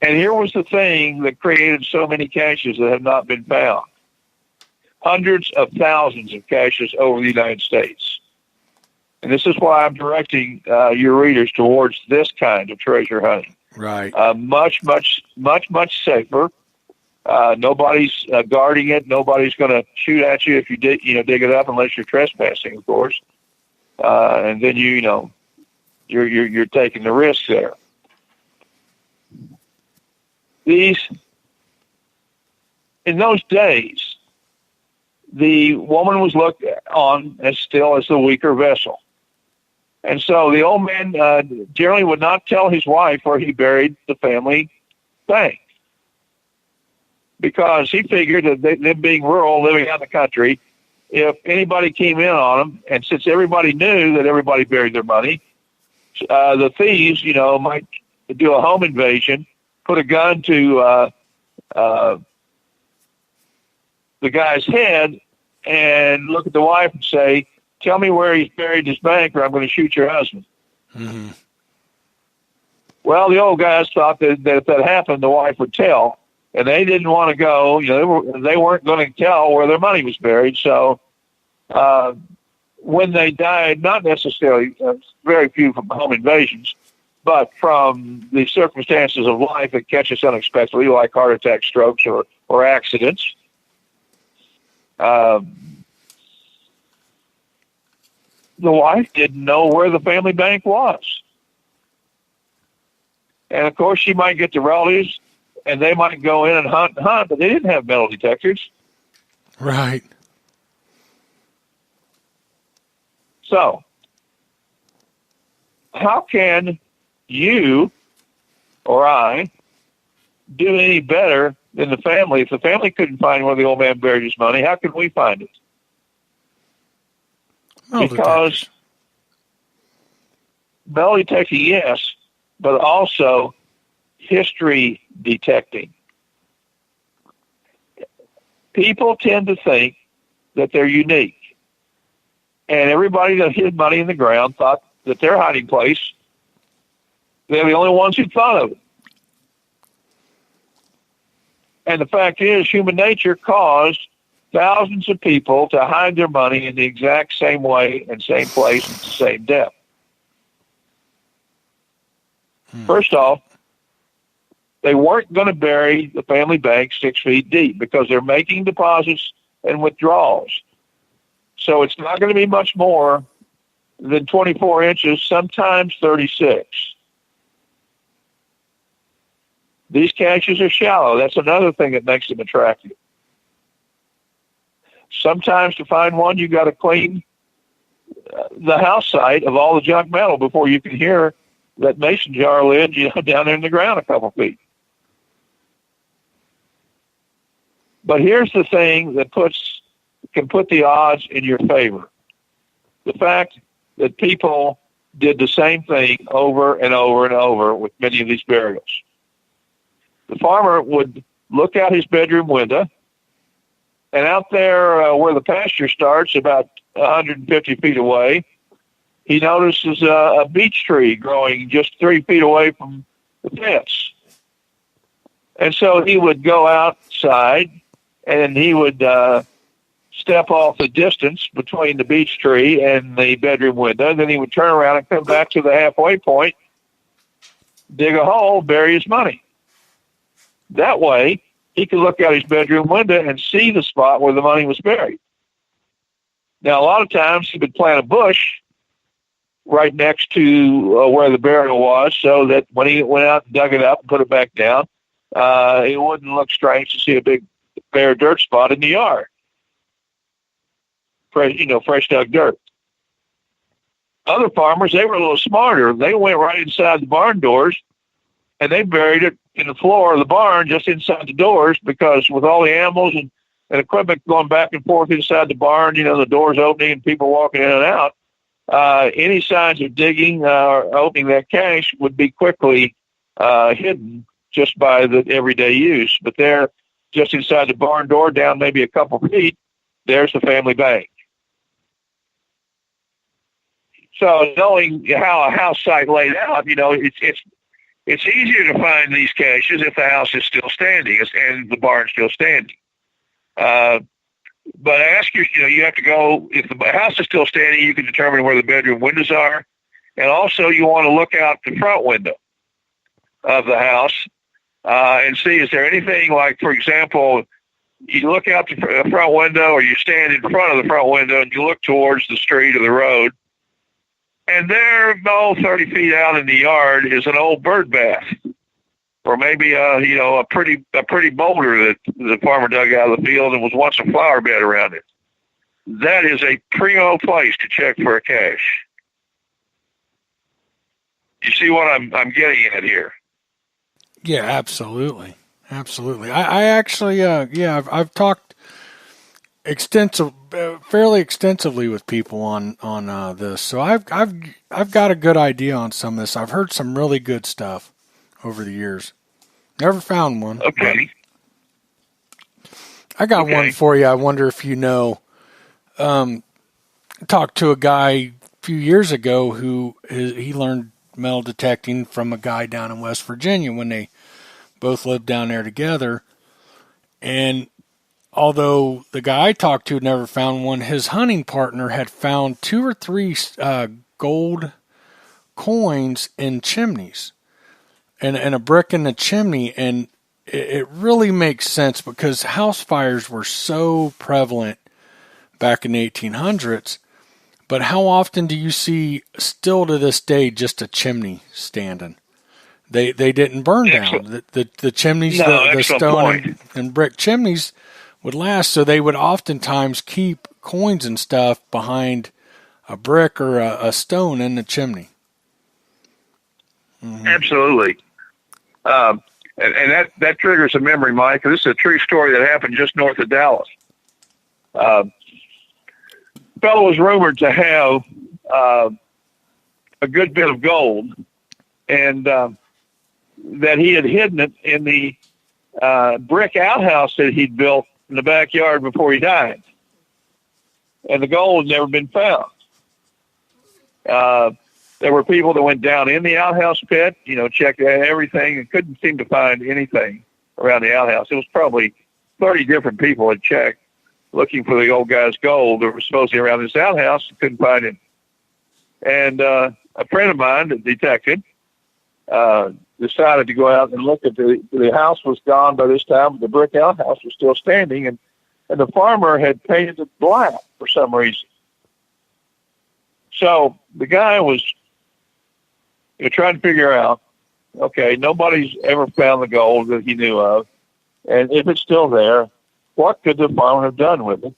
And here was the thing that created so many caches that have not been found. Hundreds of thousands of caches over the United States. And this is why I'm directing your readers towards this kind of treasure hunting. Right. Much safer. Nobody's guarding it. Nobody's going to shoot at you if you dig it up, unless you're trespassing, of course. And then you're taking the risk there. In those days, the woman was looked on as still as the weaker vessel. And so the old man generally would not tell his wife where he buried the family bank, because he figured that them being rural, living out in the country, if anybody came in on them, and since everybody knew that everybody buried their money, the thieves, might do a home invasion, put a gun to the guy's head, and look at the wife and say, "Tell me where he's buried his bank, or I'm going to shoot your husband." Mm-hmm. Well, the old guys thought that if that happened, the wife would tell, and they didn't want to go. They weren't going to tell where their money was buried. So when they died, not necessarily very few from home invasions, but from the circumstances of life that catch us unexpectedly, like heart attacks, strokes, or accidents, The wife didn't know where the family bank was. And, of course, she might get the relatives, and they might go in and hunt, but they didn't have metal detectors. Right. So, how can you or I do any better than the family? If the family couldn't find where the old man buried his money, how could we find it? Metal Because detectors. metal detecting, yes, but also history detecting. People tend to think that they're unique. And everybody that hid money in the ground thought that their hiding place, they're the only ones who thought of it. And the fact is, human nature caused thousands of people to hide their money in the exact same way and same place at the same depth. First off, they weren't going to bury the family bank 6 feet deep because they're making deposits and withdrawals. So it's not going to be much more than 24 inches, sometimes 36. These caches are shallow. That's another thing that makes them attractive. Sometimes to find one, you got to clean the house site of all the junk metal before you can hear that mason jar lid, down there in the ground a couple feet. But here's the thing that can put the odds in your favor. The fact that people did the same thing over and over and over with many of these burials. The farmer would look out his bedroom window, and out there where the pasture starts, about 150 feet away, he notices a beech tree growing just 3 feet away from the fence. And so he would go outside, and he would step off the distance between the beech tree and the bedroom window. Then he would turn around and come back to the halfway point, dig a hole, bury his money. That way, he could look out his bedroom window and see the spot where the money was buried. Now, a lot of times he would plant a bush right next to where the burial was, so that when he went out and dug it up and put it back down, it wouldn't look strange to see a big bare dirt spot in the yard. Fresh dug dirt. Other farmers, they were a little smarter. They went right inside the barn doors, and they buried it in the floor of the barn just inside the doors, because with all the animals and equipment going back and forth inside the barn, the doors opening and people walking in and out, any signs of digging or opening that cache would be quickly hidden just by the everyday use. But there, just inside the barn door, down maybe a couple feet, there's the family bank. So knowing how a house site laid out, it's easier to find these caches if the house is still standing and the barn's still standing. But ask you have to go, if the house is still standing, you can determine where the bedroom windows are. And also you want to look out the front window of the house and see, is there anything like, for example, you look out the front window, or you stand in front of the front window and you look towards the street or the road. And there, 30 feet out in the yard, is an old bird bath, or maybe a pretty boulder that the farmer dug out of the field and was once a flower bed around it. That is a primo place to check for a cache. You see what I'm getting at here? Yeah, absolutely. I actually, I've talked fairly extensively with people on this, so I've got a good idea on some of this. I've heard some really good stuff over the years. Never found one. Okay. I got one for you. I wonder if you know. Talked to a guy a few years ago who he learned metal detecting from a guy down in West Virginia when they both lived down there together. And although the guy I talked to never found one, his hunting partner had found 2 or 3 gold coins in chimneys and a brick in the chimney. And it really makes sense because house fires were so prevalent back in the 1800s. But how often do you see, still to this day, just a chimney standing? They didn't burn down. The chimneys, the stone and brick chimneys would last, so they would oftentimes keep coins and stuff behind a brick or a stone in the chimney. Mm-hmm. Absolutely. And that triggers a memory, Mike. This is a true story that happened just north of Dallas. Fellow was rumored to have a good bit of gold, and that he had hidden it in the brick outhouse that he'd built in the backyard before he died. And the gold had never been found. There were people that went down in the outhouse pit, checked everything, and couldn't seem to find anything around the outhouse. It was probably 30 different people had checked, looking for the old guy's gold that was supposedly around this outhouse, and couldn't find it. And a friend of mine, the detective, decided to go out and look at the house was gone by this time, but the brick outhouse was still standing, and the farmer had painted it black for some reason. So the guy was trying to figure out, okay, nobody's ever found the gold that he knew of, and if it's still there, what could the farmer have done with it?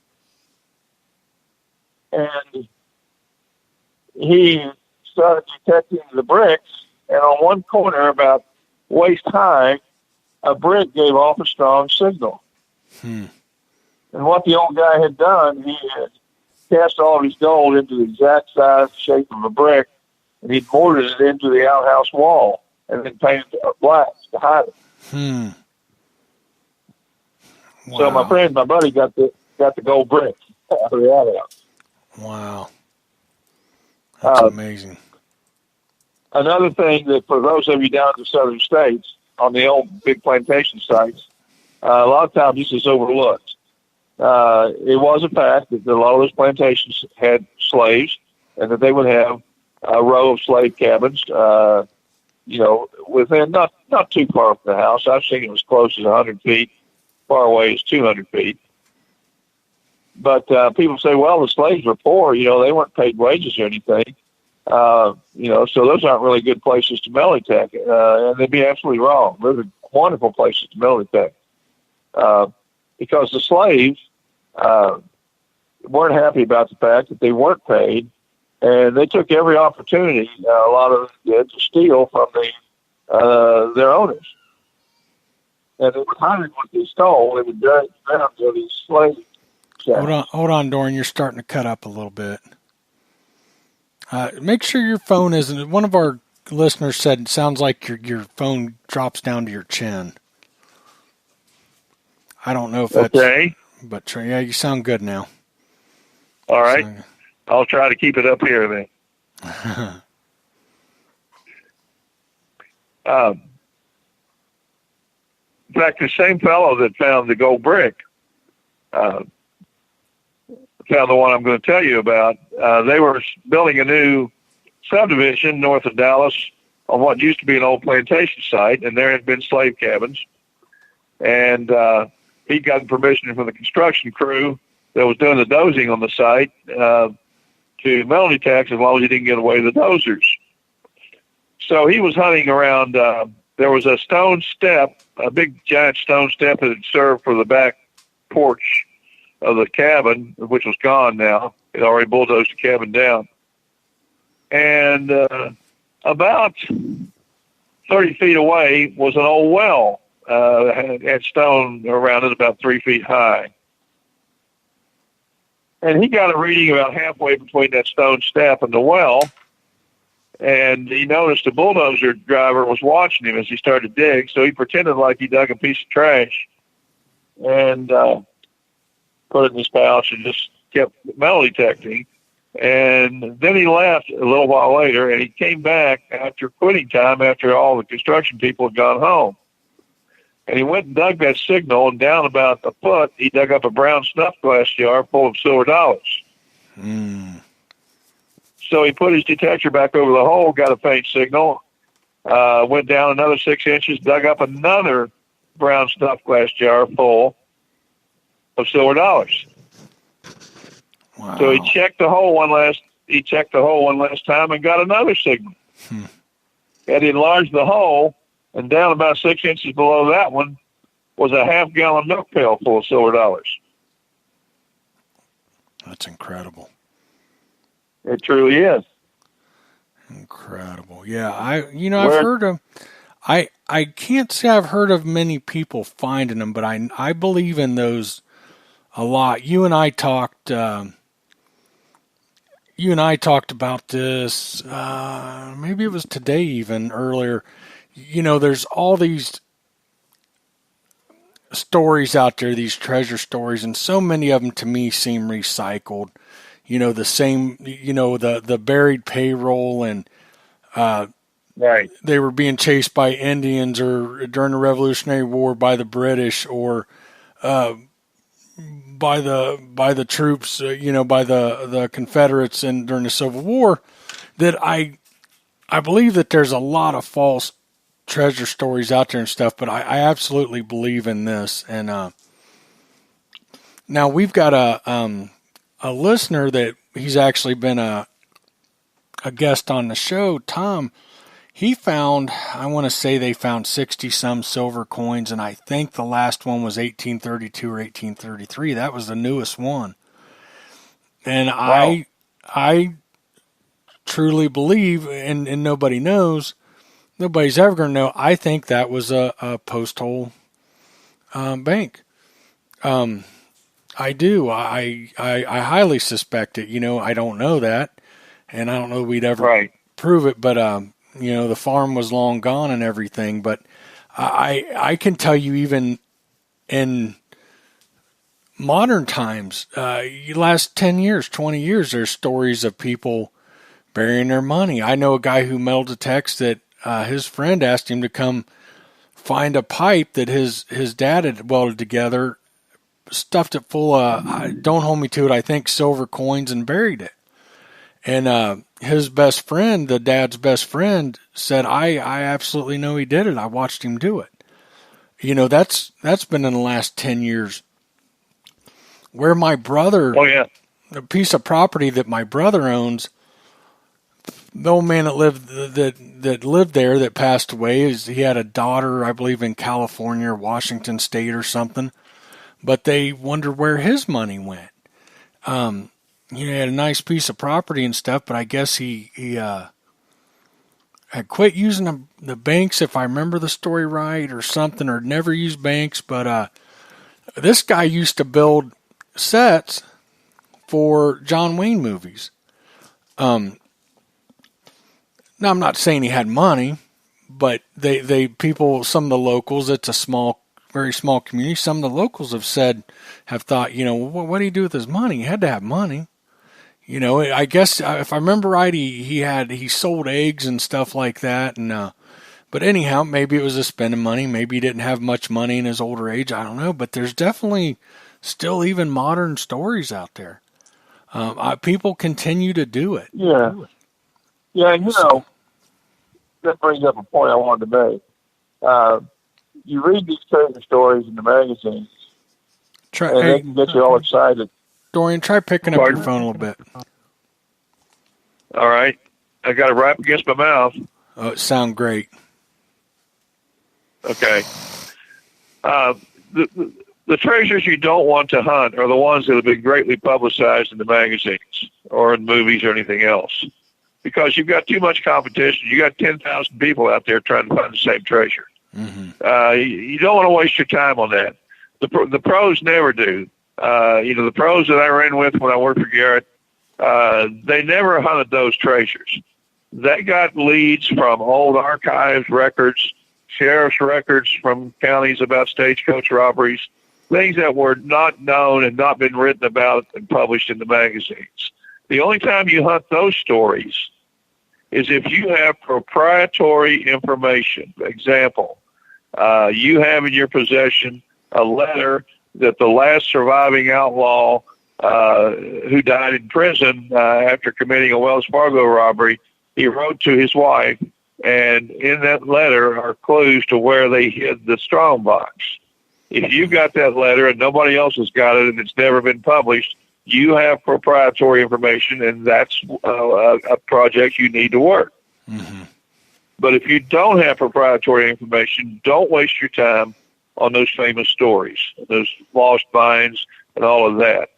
And he started detecting the bricks, and on one corner, about waist high, a brick gave off a strong signal. And what the old guy had done, he had cast all of his gold into the exact size, shape of a brick, and he'd mortared it into the outhouse wall, and then painted it black to hide it. Wow. So my buddy got the gold brick out of the outhouse. Wow. That's amazing. Another thing that for those of you down in the southern states, on the old big plantation sites, a lot of times this is overlooked. It was a fact that a lot of those plantations had slaves, and that they would have a row of slave cabins, within not too far from the house. I've seen it as close as 100 feet, far away as 200 feet. But people say, well, the slaves were poor. They weren't paid wages or anything. So those aren't really good places to melitech. And they'd be absolutely wrong. Those are wonderful places to melitech. Because the slaves weren't happy about the fact that they weren't paid, and they took every opportunity, a lot of them did, to steal from their owners. And they would hide what they stole. They would drag them down to these slave shacks. Hold on, Dorian. You're starting to cut up a little bit. Make sure your phone isn't. One of our listeners said it sounds like your phone drops down to your chin. I don't know if that's okay, but yeah, you sound good now. All right, I'll try to keep it up here then. In fact, the same fellow that found the gold brick found the one I'm going to tell you about. They were building a new subdivision north of Dallas on what used to be an old plantation site, and there had been slave cabins. And he'd gotten permission from the construction crew that was doing the dozing on the site to melody tax as long as he didn't get away with the dozers. So he was hunting around. There was a stone step, a big giant stone step that had served for the back porch of the cabin, which was gone now. It already bulldozed the cabin down. And about 30 feet away was an old well. Had stone around it about 3 feet high. And he got a reading about halfway between that stone step and the well. And he noticed the bulldozer driver was watching him as he started to dig. So he pretended like he dug a piece of trash and put it in his pouch and just kept metal detecting. And then he left a little while later, and he came back after quitting time, after all the construction people had gone home. And he went and dug that signal, and down about a foot, he dug up a brown snuff glass jar full of silver dollars. So he put his detector back over the hole, got a faint signal, went down another 6 inches, dug up another brown snuff glass jar full of silver dollars. Wow. So he checked the hole one last time and got another signal. Had enlarged the hole, and down about 6 inches below that one was a half-gallon milk pail full of silver dollars. That's incredible. It truly is. Incredible. Yeah, I've heard of. I can't say I've heard of many people finding them, but I believe in those a lot. You and I talked about this. Maybe it was today, even earlier. There's all these stories out there, these treasure stories, and so many of them to me seem recycled. The same. The buried payroll, and right. They were being chased by Indians, or during the Revolutionary War by the British, or by the troops, by the Confederates, and during the Civil War. That I believe that there's a lot of false treasure stories out there and stuff, but I absolutely believe in this. And now we've got a listener that he's actually been a guest on the show, Tom. He found, I want to say they found 60-some silver coins, and I think the last one was 1832 or 1833. That was the newest one. And wow. I truly believe, and nobody knows, nobody's ever going to know, I think that was a postal bank. I do. I highly suspect it. I don't know that, and I don't know we'd ever prove it, but the farm was long gone and everything, but I can tell you, even in modern times, last 10 years, 20 years, there's stories of people burying their money. I know a guy who mailed a text that his friend asked him to come find a pipe that his dad had welded together, stuffed it full of, don't hold me to it, I think silver coins, and buried it. And his best friend, the dad's best friend, said, I absolutely know he did it. I watched him do it. That's been in the last 10 years. Where my brother, a piece of property that my brother owns, the old man that lived there that passed away, he had a daughter, I believe, in California or Washington State or something. But they wondered where his money went. He had a nice piece of property and stuff, but I guess he had quit using the banks, if I remember the story right, or something, or never used banks. But this guy used to build sets for John Wayne movies. Now, I'm not saying he had money, but some of the locals, it's a very small community. Some of the locals have thought, what do you do with his money? He had to have money. I guess if I remember right, he sold eggs and stuff like that. And, but anyhow, maybe it was a spending money. Maybe he didn't have much money in his older age. I don't know, but there's definitely still even modern stories out there. People continue to do it. Yeah. Yeah. And that brings up a point I wanted to make. You read these treasure stories in the magazines, and they can get you all excited. Dorian, try picking up your phone a little bit. All right. I got it right up against my mouth. Oh, it sounds great. Okay. The treasures you don't want to hunt are the ones that have been greatly publicized in the magazines or in movies or anything else, because you've got too much competition. You got 10,000 people out there trying to find the same treasure. Mm-hmm. You don't want to waste your time on that. The pros never do. The pros that I ran with when I worked for Garrett, they never hunted those treasures. They got leads from old archives records, sheriff's records from counties about stagecoach robberies, things that were not known and not been written about and published in the magazines. The only time you hunt those stories is if you have proprietary information. Example, you have in your possession a letter that the last surviving outlaw who died in prison after committing a Wells Fargo robbery, he wrote to his wife, and in that letter are clues to where they hid the strong box. If you got that letter and nobody else has got it and it's never been published, you have proprietary information, and that's a project you need to work. Mm-hmm. But if you don't have proprietary information, don't waste your time on those famous stories, those lost mines, and all of that.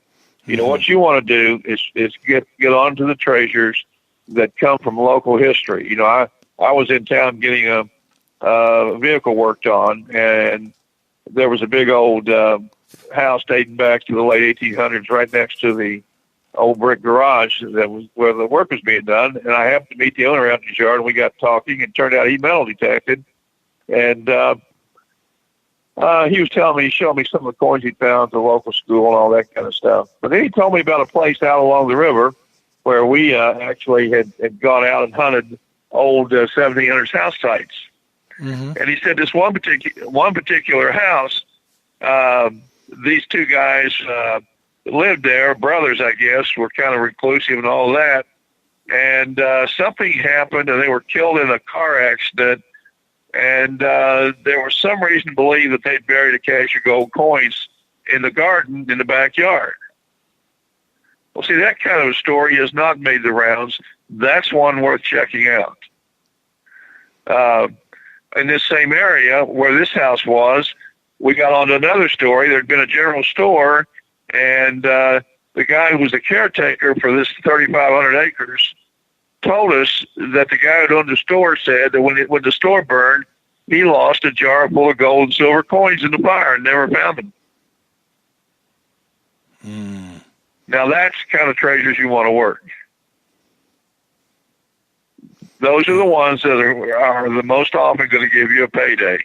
You know, what you want to do is get onto the treasures that come from local history. You know, I was in town getting a vehicle worked on, and there was a big old house dating back to the late 1800s right next to the old brick garage that was where the work was being done. And I happened to meet the owner out in his yard, and we got talking, and turned out he metal detected. And he was telling me, he showed me some of the coins he found at the local school and all that kind of stuff. But then he told me about a place out along the river where we actually had gone out and hunted old 1700s house sites. Mm-hmm. And he said this one particular house, these two guys lived there, brothers, I guess, were kind of reclusive and all that. And something happened, and they were killed in a car accident. And there was some reason to believe that they'd buried a cache of gold coins in the garden in the backyard. Well, see, that kind of a story has not made the rounds. That's one worth checking out. In this same area where this house was, we got onto another story. There'd been a general store, and the guy who was the caretaker for this 3,500 acres told us that the guy who owned the store said that when the store burned, he lost a jar full of gold and silver coins in the fire and never found them. Mm. Now, that's the kind of treasures you want to work. Those are the ones that are the most often going to give you a payday,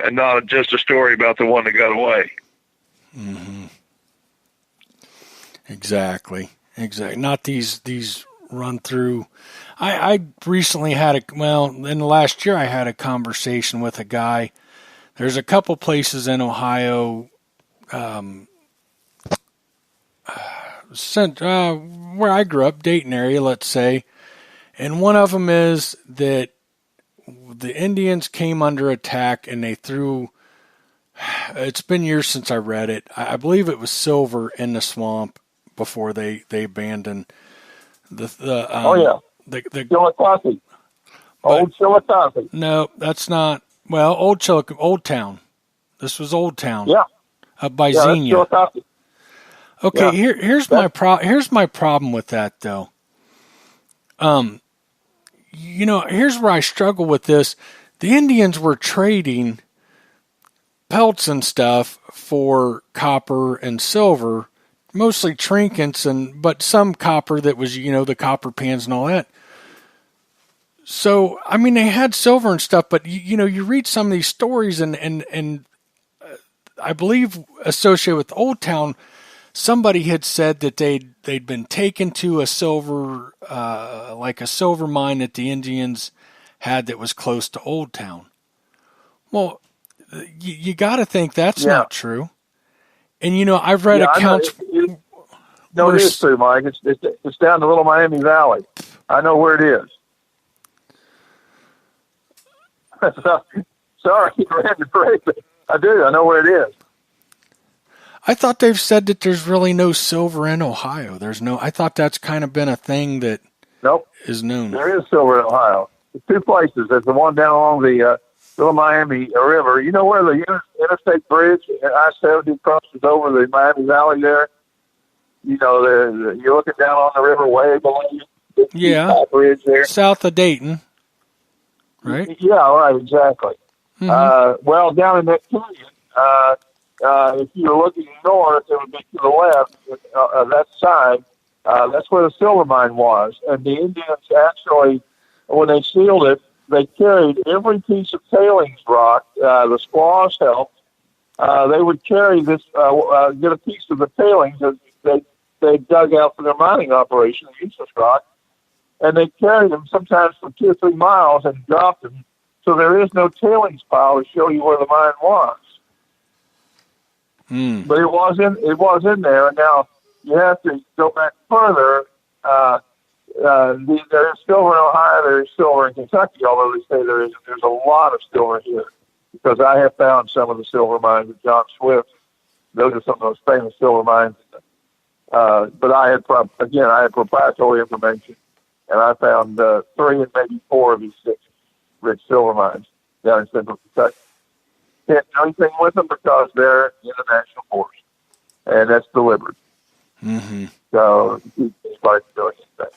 and not just a story about the one that got away. Mm-hmm. Exactly. Not these run through. I recently had in the last year I had a conversation with a guy. There's a couple places in Ohio, where I grew up, Dayton area, let's say. And one of them is that the Indians came under attack and they threw, it's been years since I read it. I believe it was silver in the swamp before they abandoned the Chillicothe. Old Chillicothe. No, that's not, well, Old Town. This was Old Town. Yeah. Up by Xenia. Okay, yeah. Here's my problem with that though. Here's where I struggle with this. The Indians were trading pelts and stuff for copper and silver, mostly trinkets, but some copper that was, the copper pans and all that. So, I mean, they had silver and stuff, but you read some of these stories and I believe associated with Old Town, somebody had said that they'd been taken to a silver, like a silver mine that the Indians had that was close to Old Town. Well, you got to think that's not true. And I've read accounts. It is true, Mike. It's down the Little Miami Valley. I know where it is. Sorry, I do. I know where it is. I thought they've said that there's really no silver in Ohio. I thought that's kind of been a thing that is known. There is silver in Ohio. There's two places. There's the one down along the Little Miami River. You know where the interstate bridge, I-70, crosses over the Miami Valley there? You're looking down on the river way below you. Yeah. Bridge there. South of Dayton. Right? Yeah, right, exactly. Mm-hmm. Well, down in that canyon, if you're looking north, it would be to the left, that side. That's where the silver mine was. And the Indians actually, when they sealed it, they carried every piece of tailings rock. The squaws helped. They would carry this, get a piece of the tailings that they dug out for their mining operation, useless rock, and they carried them sometimes for 2 or 3 miles and dropped them. So there is no tailings pile to show you where the mine was. But it was in there. And now you have to go back further. There is silver in Ohio. There is silver in Kentucky, although they say there's a lot of silver here, because I have found some of the silver mines at John Swift. Those are some of those famous silver mines But I had proprietary information, and I found 3 and maybe 4 of these 6 rich silver mines down in central Kentucky. Can't do anything with them because they're in the national forest, and that's deliberate. Mm-hmm. So anybody doing anything.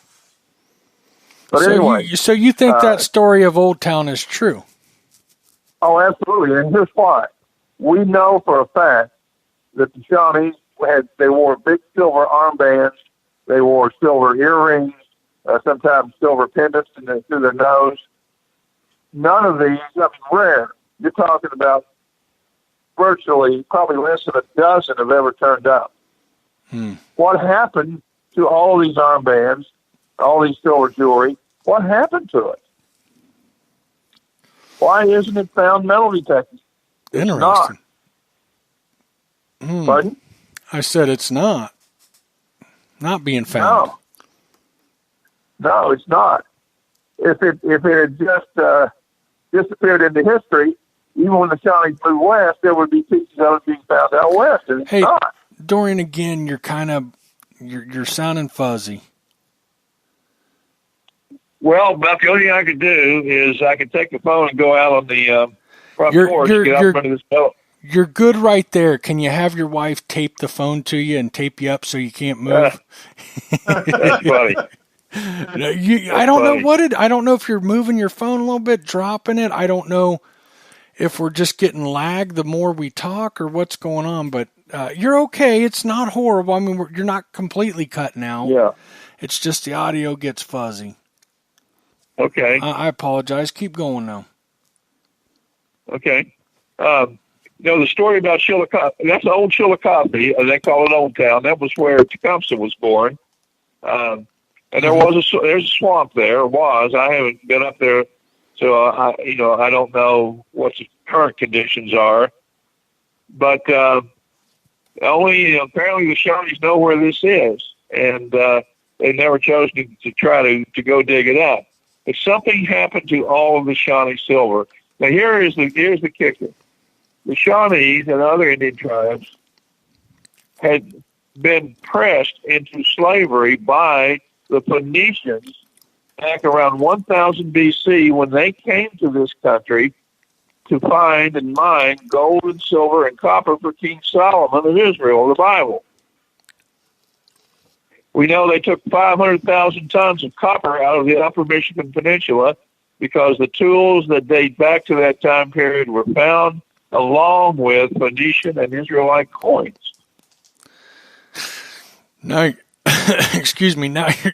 But so anyway, so you think that story of Old Town is true? Oh, absolutely, and here's why. We know for a fact that the Shawnees they wore big silver armbands, they wore silver earrings, sometimes silver pendants through their nose. None of these, rare. You're talking about virtually probably less than a dozen have ever turned up. What happened to all these armbands, all these silver jewelry? What happened to it? Why isn't it found metal detectors? Interesting. Pardon? I said it's not being found. No, it's not. If it had just disappeared into history, even when the Shawnees moved west, there would be pieces of it being found out west, and it's not. Dorian, again, you're sounding fuzzy. Well, about the only thing I could do is I could take the phone and go out on the front porch and get out front of this boat. You're good right there. Can you have your wife tape the phone to you and tape you up so you can't move? That's funny. I don't know if you're moving your phone a little bit, dropping it. I don't know if we're just getting lag the more we talk or what's going on, but you're okay. It's not horrible. I mean, you're not completely cutting out. Yeah. It's just the audio gets fuzzy. Okay. I apologize. Keep going now. Okay. The story about Chillicothe, that's the old Chillicothe. They call it Old Town. That was where Tecumseh was born. And there's a swamp there. It was. I haven't been up there, so I don't know what the current conditions are. But apparently the Shawnees know where this is, and they never chose to try to go dig it up. But something happened to all of the Shawnee silver. Now here's the kicker. The Shawnees and other Indian tribes had been pressed into slavery by the Phoenicians back around 1000 BC when they came to this country to find and mine gold and silver and copper for King Solomon of Israel, the Bible. We know they took 500,000 tons of copper out of the upper Michigan Peninsula because the tools that date back to that time period were found along with Phoenician and Israelite coins. Now, excuse me. Now you're,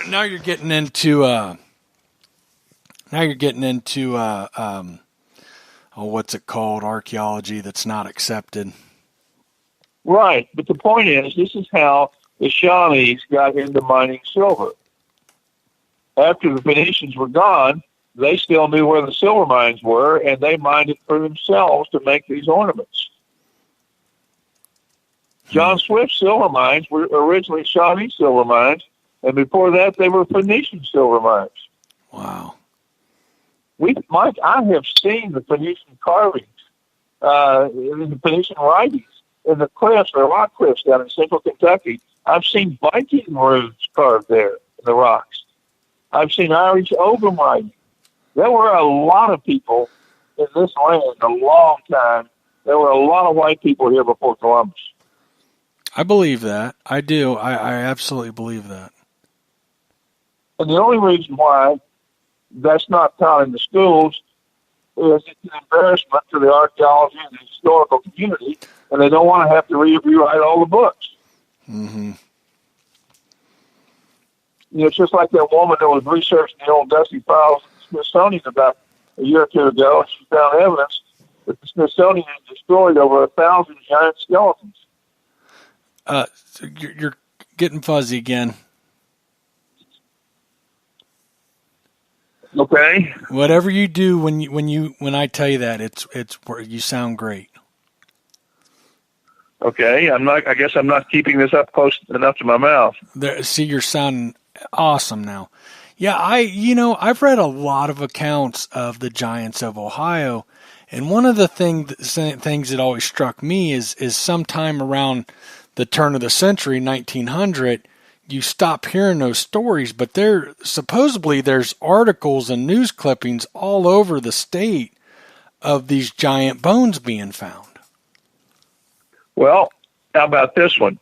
now you're getting into what's it called? Archaeology that's not accepted. Right, but the point is, this is how the Shawnees got into mining silver. After the Phoenicians were gone, they still knew where the silver mines were, and they mined it for themselves to make these ornaments. John Swift's silver mines were originally Shawnee silver mines, and before that, they were Phoenician silver mines. Wow. Mike, I have seen the Phoenician carvings, the Phoenician writings in the cliffs, or rock cliffs down in central Kentucky. I've seen Viking roofs carved there in the rocks. I've seen Irish ogham writing. There were a lot of people in this land a long time. There were a lot of white people here before Columbus. I believe that. I do. I absolutely believe that. And the only reason why that's not taught in the schools is it's an embarrassment to the archaeology and the historical community, and they don't want to have to rewrite all the books. Mm-hmm. It's just like that woman that was researching the old dusty files at the Smithsonian about a year or two ago, and she found evidence that the Smithsonian has destroyed over 1,000 giant skeletons. You're getting fuzzy again. Okay. Whatever you do when I tell you that, it's you sound great. Okay, I guess I'm not keeping this up close enough to my mouth. See, you're sounding awesome now. Yeah, I've read a lot of accounts of the giants of Ohio, And one of the things that always struck me is sometime around the turn of the century, 1900, you stop hearing those stories, but supposedly there's articles and news clippings all over the state of these giant bones being found. Well, how about this one?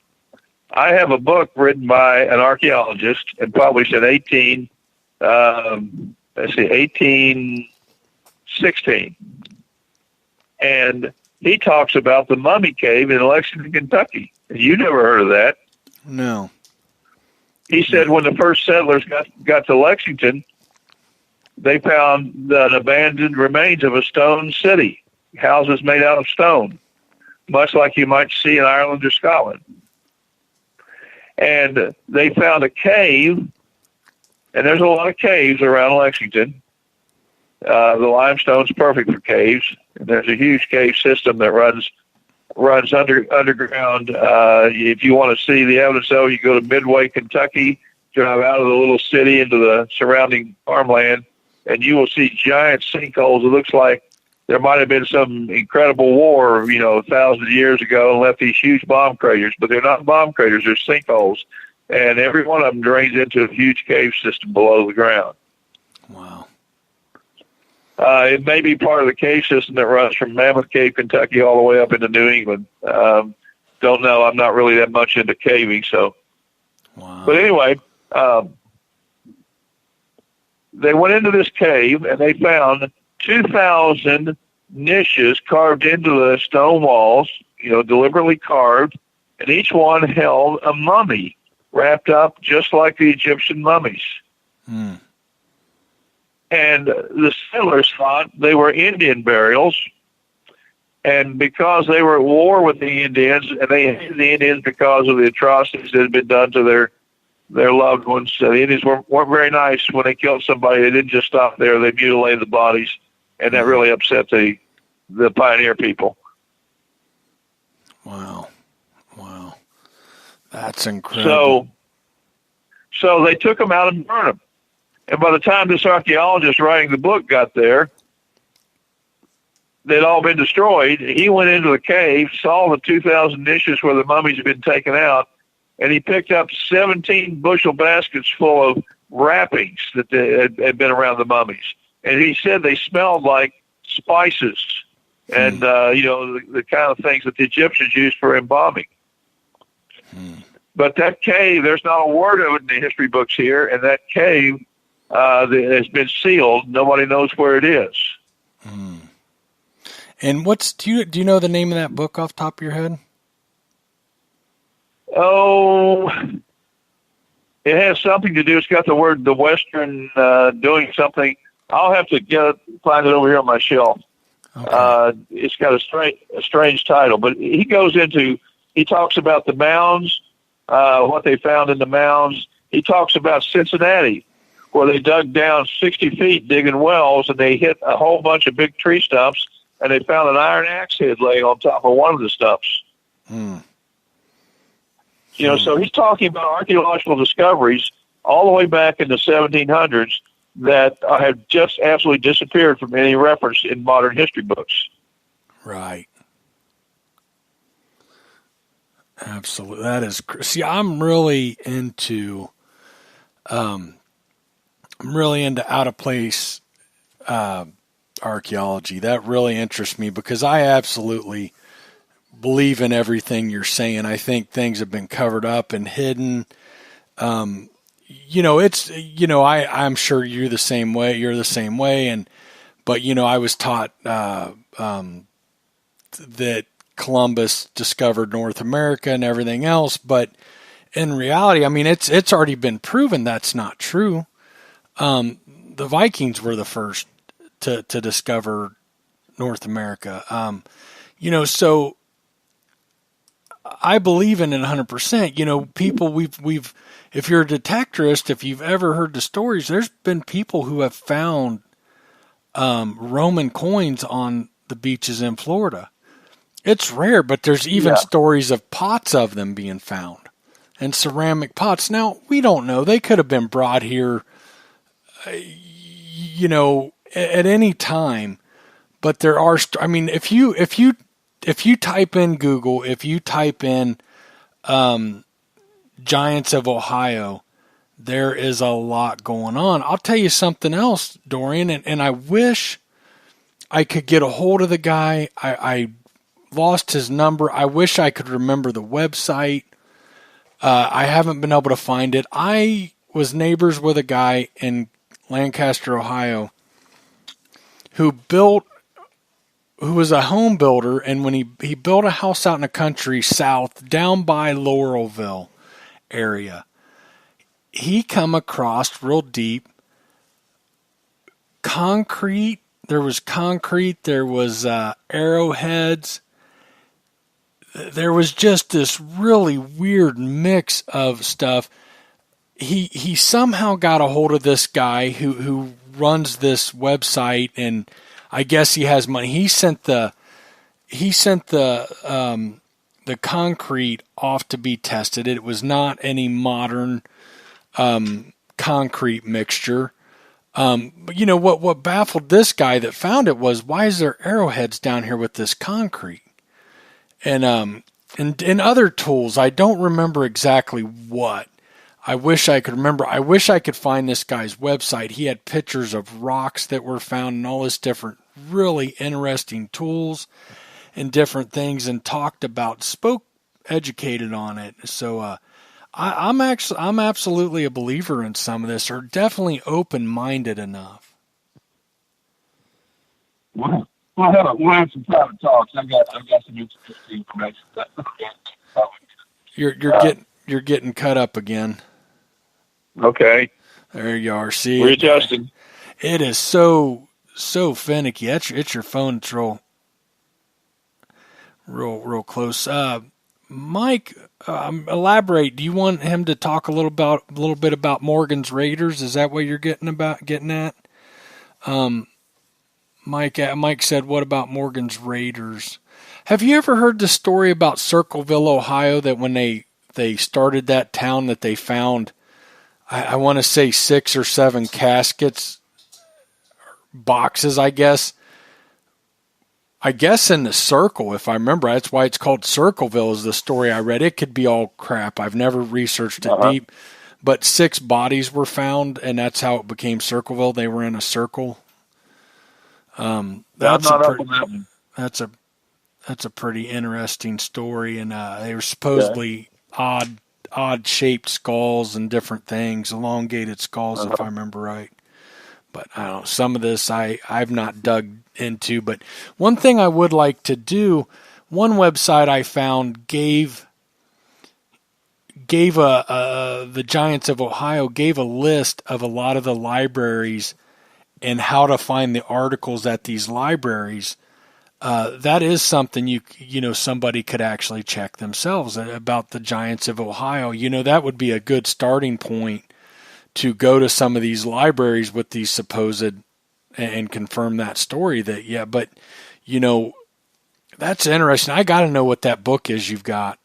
I have a book written by an archaeologist and published in 1816. And he talks about the Mummy Cave in Lexington, Kentucky. You never heard of that. No. He said when the first settlers got to Lexington, they found the abandoned remains of a stone city, houses made out of stone, much like you might see in Ireland or Scotland. And they found a cave, and there's a lot of caves around Lexington. The limestone's perfect for caves. And there's a huge cave system that runs underground. If you want to see the evidence, though, you go to Midway, Kentucky, drive out of the little city into the surrounding farmland, and you will see giant sinkholes. It looks like there might have been some incredible war, 1,000 years ago, and left these huge bomb craters. But they're not bomb craters; they're sinkholes, and every one of them drains into a huge cave system below the ground. Wow. It may be part of the cave system that runs from Mammoth Cave, Kentucky, all the way up into New England. Don't know. I'm not really that much into caving, so. Wow. But anyway, they went into this cave and they found 2,000 niches carved into the stone walls, deliberately carved, and each one held a mummy wrapped up just like the Egyptian mummies. Hmm. And the settlers thought they were Indian burials. And because they were at war with the Indians, and they hated the Indians because of the atrocities that had been done to their loved ones, the Indians weren't very nice when they killed somebody. They didn't just stop there. They mutilated the bodies, and that really upset the pioneer people. Wow. That's incredible. So they took them out and burned them. And by the time this archaeologist writing the book got there, they'd all been destroyed. He went into the cave, saw the 2,000 niches where the mummies had been taken out, and he picked up 17 bushel baskets full of wrappings that had been around the mummies. And he said they smelled like spices and, the kind of things that the Egyptians used for embalming. But that cave, there's not a word of it in the history books here, and that cave has been sealed. Nobody knows where it is. And do you know the name of that book off the top of your head? Oh, it has something to do. It's got the word "the Western" doing something. I'll have to find it over here on my shelf. Okay. It's got a strange title, but he talks about the mounds, what they found in the mounds. He talks about Cincinnati, where they dug down 60 feet digging wells, and they hit a whole bunch of big tree stumps, and they found an iron axe head laying on top of one of the stumps. So he's talking about archaeological discoveries all the way back in the 1700s that have just absolutely disappeared from any reference in modern history books. Right. Absolutely. That is, see, I'm really into out of place archaeology. That really interests me because I absolutely believe in everything you're saying. I think things have been covered up and hidden. I'm sure you're the same way. But I was taught that Columbus discovered North America and everything else. But in reality, I mean, it's already been proven that's not true. The Vikings were the first to discover North America. So I believe in it 100%. People if you're a detectorist, if you've ever heard the stories, there's been people who have found Roman coins on the beaches in Florida. It's rare, but there's even stories of pots of them being found and ceramic pots. Now, we don't know. They could have been brought here, at any time. But there are, I mean, if you type in Google, if you type in Giants of Ohio, there is a lot going on. I'll tell you something else, Dorian, and I wish I could get a hold of the guy. I lost his number. I wish I could remember the website. I haven't been able to find it. I was neighbors with a guy in Lancaster, Ohio, who was a home builder, and when he built a house out in the country south, down by Laurelville area, he come across real deep concrete. There was concrete. There was arrowheads. There was just this really weird mix of stuff. He somehow got a hold of this guy who runs this website, and I guess he has money. He sent the concrete off to be tested. It was not any modern concrete mixture. But you know what baffled this guy that found it was, why is there arrowheads down here with this concrete? And other tools. I don't remember exactly what. I wish I could remember. I wish I could find this guy's website. He had pictures of rocks that were found and all this different really interesting tools and different things, and educated on it. So I'm absolutely a believer in some of this, or definitely open-minded enough. Wow. We'll have some private talks. I've got some interesting information. You're getting cut up again. Okay. There you are. See, readjusting. It is so finicky. It's your phone. It's real close. Mike, elaborate. Do you want him to talk a little bit about Morgan's Raiders? Is that what you're getting at? Mike said, what about Morgan's Raiders? Have you ever heard the story about Circleville, Ohio, that when they started that town that they found, I want to say 6 or 7 caskets, boxes, I guess in the circle, if I remember. That's why it's called Circleville, is the story I read. It could be all crap. I've never researched it deep. But 6 bodies were found, and that's how it became Circleville. They were in a circle. That's a pretty interesting story, and they were supposedly odd shaped skulls and different things, elongated skulls, if I remember right. But I don't know, some of this I've not dug into. But one thing I would like to do, one website I found gave the Giants of Ohio gave a list of a lot of the libraries and how to find the articles at these libraries. That is something somebody could actually check themselves about the Giants of Ohio. That would be a good starting point to go to some of these libraries with these supposed and confirm that story but that's interesting. I got to know what that book is you've got.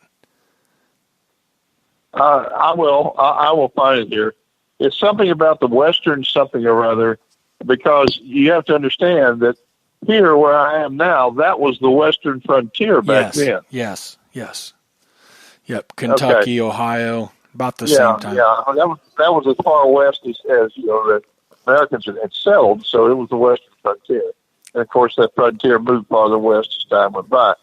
I will find it here. It's something about the Western something or other, because you have to understand that here where I am now, that was the Western frontier back then. Yes. Yep. Kentucky, okay. Ohio, about the same time. Yeah, that was as far west as that Americans had settled, so it was the Western frontier. And of course, that frontier moved farther west as time went by.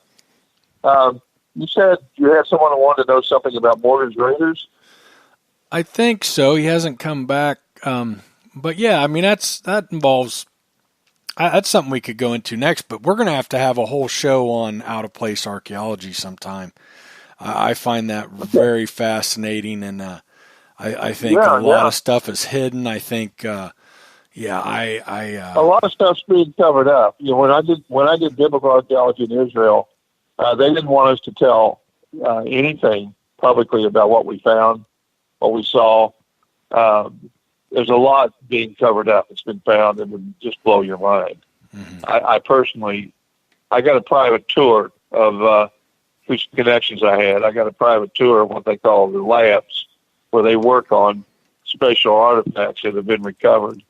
You said you had someone who wanted to know something about Morgan's Raiders? I think so. He hasn't come back. But yeah, I mean, that involves, that's something we could go into next, but we're going to have a whole show on out-of-place archaeology sometime. I find that very fascinating, and I think a lot of stuff is hidden. I think, a lot of stuff's being covered up. When I did biblical archaeology in Israel, they didn't want us to tell anything publicly about what we found, what we saw. There's a lot being covered up. It's been found and would just blow your mind. Mm-hmm. I personally got a private tour of through some connections I had. I got a private tour of what they call the labs, where they work on special artifacts that have been recovered.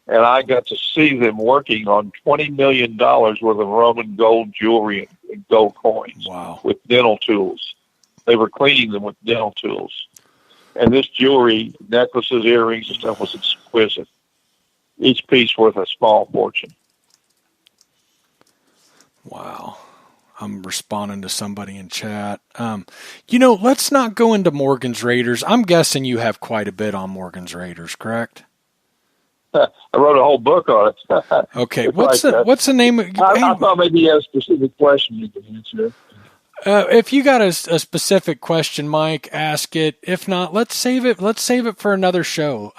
and I got to see them working on $20 million worth of Roman gold jewelry and gold coins. Wow. With dental tools. They were cleaning them with dental tools. And this jewelry, necklaces, earrings, and stuff was exquisite. Each piece worth a small fortune. Wow. I'm responding to somebody in chat. Let's not go into Morgan's Raiders. I'm guessing you have quite a bit on Morgan's Raiders, correct? I wrote a whole book on it. Okay. What's the name? I thought maybe you had a specific question you could answer. If you got a specific question, Mike, ask it. If not, let's save it. Let's save it for another show.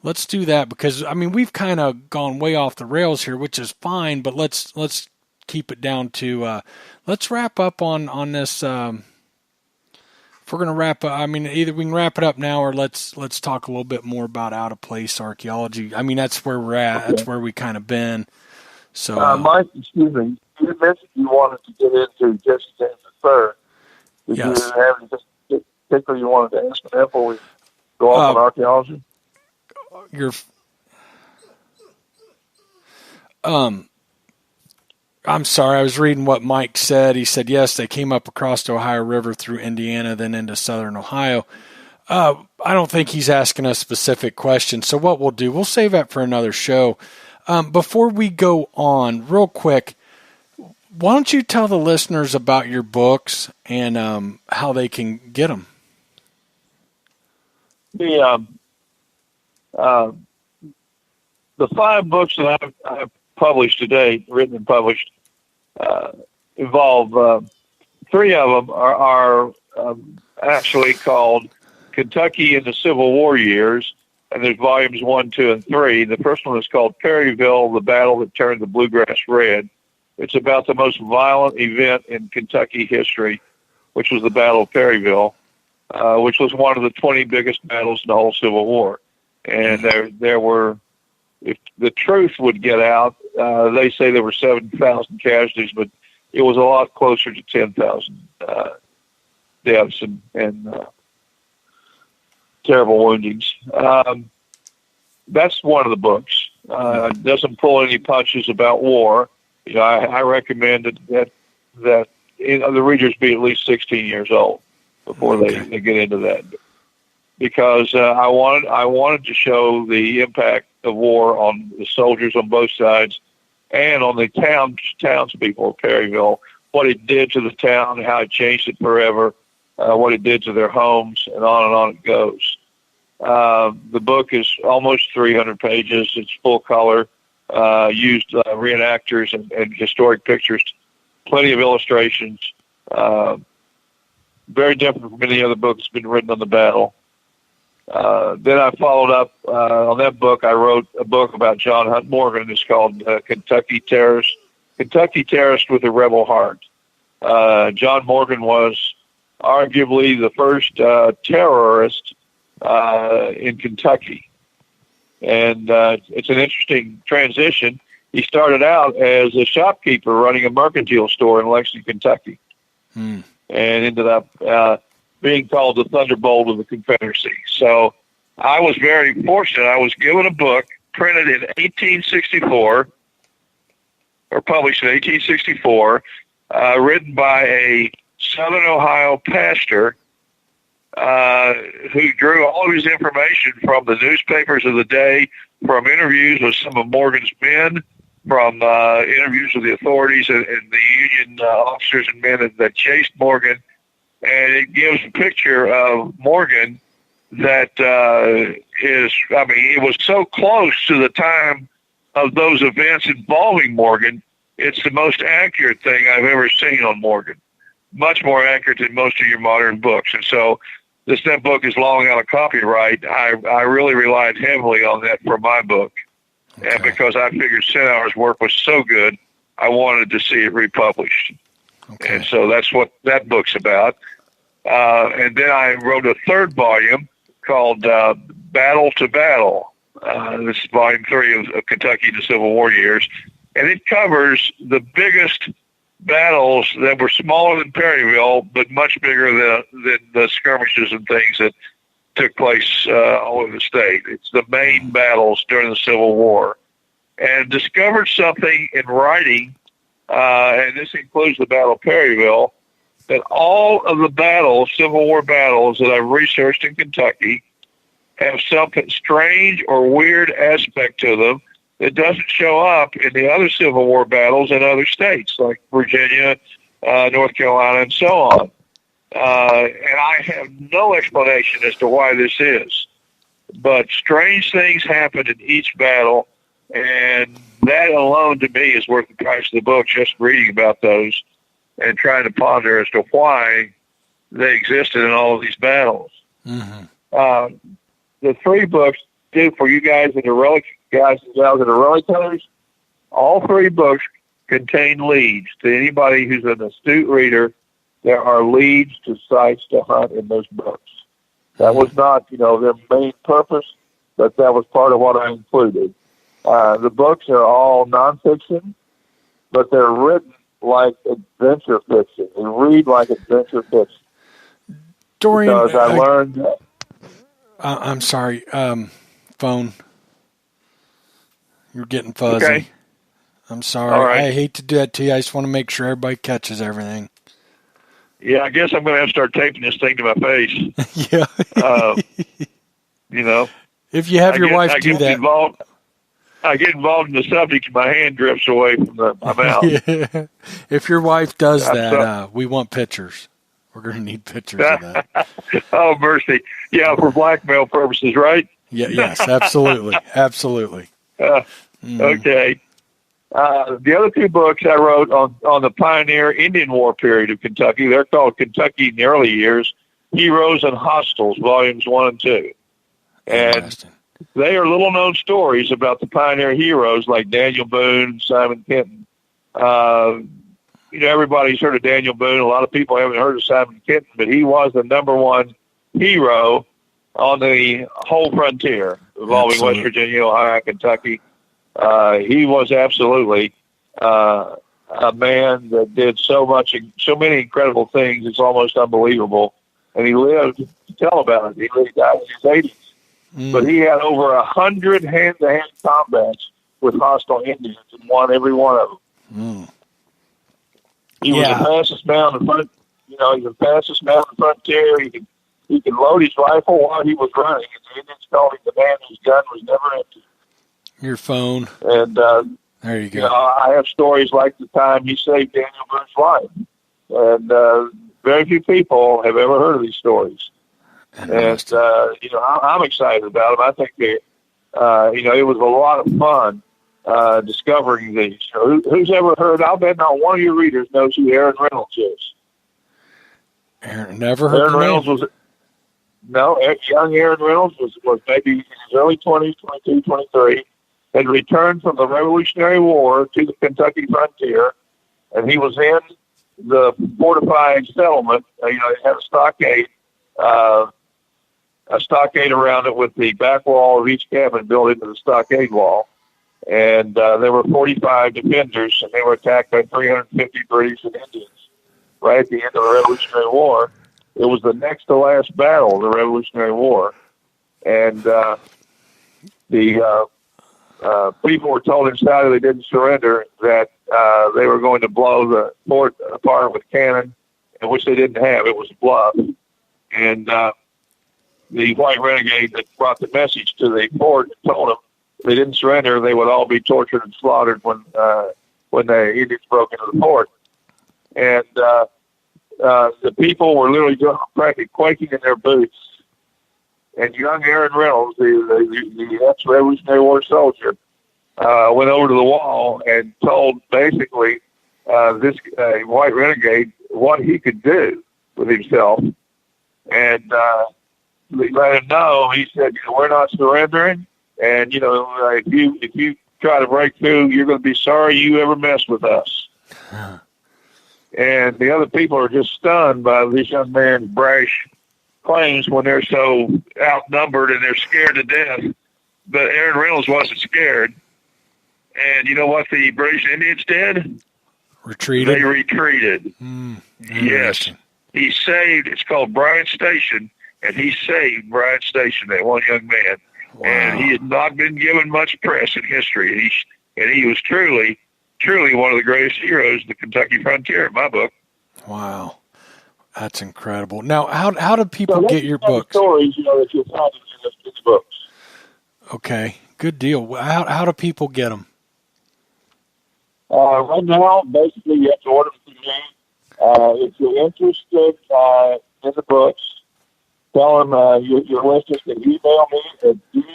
Let's do that because we've kind of gone way off the rails here, which is fine. But let's keep it down to. Let's wrap up on this. If we're gonna wrap up, either we can wrap it up now or let's talk a little bit more about out of place archaeology. That's where we're at. Okay. That's where we kind of been. So, Mike, excuse me. You mentioned you wanted to get into Jesse James III. Did yes. you have anything particular you wanted to ask me before we go off on archaeology? I'm sorry, I was reading what Mike said. He said, yes, they came up across the Ohio River through Indiana, then into southern Ohio. I don't think he's asking a specific question. So what we'll do, we'll save that for another show. Before we go on, real quick, why don't you tell the listeners about your books and how they can get them? The 5 books that I've published today, written and published, involve 3 of them are actually called Kentucky in the Civil War Years, and there's volumes 1, 2, and 3. The first one is called Perryville, the Battle That Turned the Bluegrass Red. It's about the most violent event in Kentucky history, which was the Battle of Perryville, which was one of the 20 biggest battles in the whole Civil War. And there were, if the truth would get out, they say there were 7,000 casualties, but it was a lot closer to 10,000 deaths and terrible woundings. That's one of the books. It doesn't pull any punches about war. I recommend that the readers be at least 16 years old before they get into that, because I wanted to show the impact of war on the soldiers on both sides and on the townspeople of Perryville, what it did to the town, how it changed it forever, what it did to their homes, and on it goes. The book is almost 300 pages. It's full color, used reenactors and historic pictures, plenty of illustrations. Very different from any other book that's been written on the battle. Then I followed up on that book. I wrote a book about John Hunt Morgan. It's called Kentucky Terrorist with a Rebel Heart. John Morgan was arguably the first terrorist in Kentucky. And it's an interesting transition. He started out as a shopkeeper running a mercantile store in Lexington, Kentucky, and ended up being called the Thunderbolt of the Confederacy. So I was very fortunate. I was given a book printed in 1864, or published in 1864, written by a Southern Ohio pastor who drew all of his information from the newspapers of the day, from interviews with some of Morgan's men, from interviews with the authorities and the Union officers and men that chased Morgan. And it gives a picture of Morgan that it was so close to the time of those events involving Morgan. It's the most accurate thing I've ever seen on Morgan. Much more accurate than most of your modern books. And so that book is long out of copyright. I really relied heavily on that for my book. Okay. And because I figured Centaur's work was so good, I wanted to see it republished. Okay. And so that's what that book's about. And then I wrote a 3rd volume called Battle to Battle. This is volume 3 of Kentucky in the Civil War Years. And it covers the biggest battles that were smaller than Perryville, but much bigger than the skirmishes and things took place all over the state. It's the main battles during the Civil War. And discovered something in writing, and this includes the Battle of Perryville, that all of the battles, Civil War battles that I've researched in Kentucky, have something strange or weird aspect to them that doesn't show up in the other Civil War battles in other states, like Virginia, North Carolina, and so on. And I have no explanation as to why this is. But strange things happened in each battle, and that alone to me is worth the price of the book, just reading about those and trying to ponder as to why they existed in all of these battles. Mm-hmm. The 3 books do for you guys that are relic guys and gals that are relic hunters. All 3 books contain leads. To anybody who's an astute reader, there are leads to sites to hunt in those books. That was not, their main purpose, but that was part of what I included. The books are all nonfiction, but they're written like adventure fiction. They read like adventure fiction. Dorian, because I learned that. I'm sorry, phone. You're getting fuzzy. Okay. I'm sorry. All right. I hate to do that to you. I just want to make sure everybody catches everything. Yeah, I guess I'm going to have to start taping this thing to my face. Yeah. If you have your wife do that. I get involved in the subject and my hand drifts away from my mouth. Yeah. If your wife does that, we want pictures. We're going to need pictures of that. Oh, mercy. Yeah, for blackmail purposes, right? Yeah. Yes, absolutely. Absolutely. Okay. The other 2 books I wrote on the pioneer Indian War period of Kentucky, they're called Kentucky in the Early Years, Heroes and Hostiles, Volumes 1 and 2. And they are little-known stories about the pioneer heroes like Daniel Boone and Simon Kenton. Everybody's heard of Daniel Boone. A lot of people haven't heard of Simon Kenton, but he was the #1 hero on the whole frontier involving West Virginia, Ohio, Kentucky. He was absolutely a man that did so many incredible things. It's almost unbelievable. And he lived to tell about it. He died in his 80s. But he had over 100 hand-to-hand combats with hostile Indians and won every one of them. He was the fastest man on the front. He was the fastest man on the frontier. He could load his rifle while he was running, and the Indians called him the man whose gun was never empty. Your phone. And there you go. I have stories like the time he saved Daniel Boone's life, and very few people have ever heard of these stories. And I'm excited about them. I think it was a lot of fun discovering these. Who's ever heard? I'll bet not one of your readers knows who Aaron Reynolds is. Never heard. Aaron Reynolds young Aaron Reynolds was maybe in his early 20s, 22, 23, had returned from the Revolutionary War to the Kentucky frontier, and he was in the fortified settlement. It had a stockade around it with the back wall of each cabin built into the stockade wall. And there were 45 defenders, and they were attacked by 350 British and Indians right at the end of the Revolutionary War. It was the next to last battle of the Revolutionary War. And the people were told inside if they didn't surrender that they were going to blow the fort apart with cannon, which they didn't have. It was a bluff. And the white renegade that brought the message to the fort told them if they didn't surrender, they would all be tortured and slaughtered when the Indians broke into the fort. And the people were literally practically quaking in their boots. And young Aaron Reynolds, the ex-Revolutionary War soldier, went over to the wall and told basically this white renegade what he could do with himself. And he let him know, he said, we're not surrendering. And, if you try to break through, you're going to be sorry you ever messed with us. And the other people are just stunned by this young man's brash claims when they're so outnumbered and they're scared to death. But Aaron Reynolds wasn't scared. And you know what the British Indians did? Retreated? They retreated. Yes. He saved, it's called Bryan Station, and he saved Bryan Station, that one young man. Wow. And he had not been given much press in history. And he was truly one of the greatest heroes of the Kentucky frontier in my book. Wow. That's incredible. Now, how do people get your books? Stories, that you'll find in the books. Okay, good deal. How do people get them? Right now, basically, you have to order them from me. If you're interested in the books, tell them your listeners can email me at this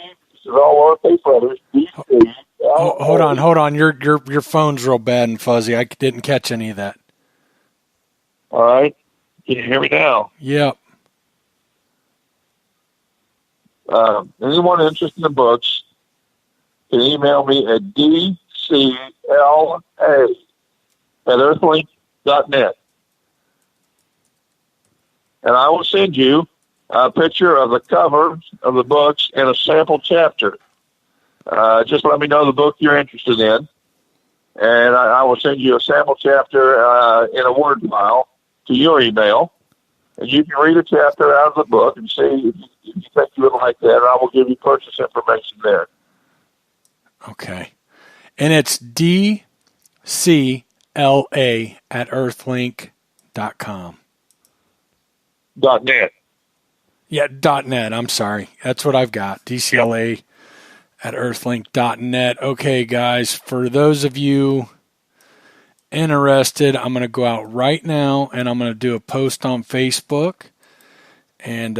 is all lowercase letters, DC. Hold on. Your phone's real bad and fuzzy. I didn't catch any of that. All right. Can you hear me now? Yep. Anyone interested in the books can email me at dcla@earthlink.net. And I will send you a picture of the cover of the books and a sample chapter. Just let me know the book you're interested in, and I will send you a sample chapter in a Word file to your email, and you can read a chapter out of the book and see if you think you would like that, and I will give you purchase information there. Okay. And it's DCLA@earthlink.com. .net. Yeah, .net. I'm sorry. That's what I've got. DCLA@earthlink.net. Okay, guys, for those of you interested, I'm going to go out right now and I'm going to do a post on Facebook, and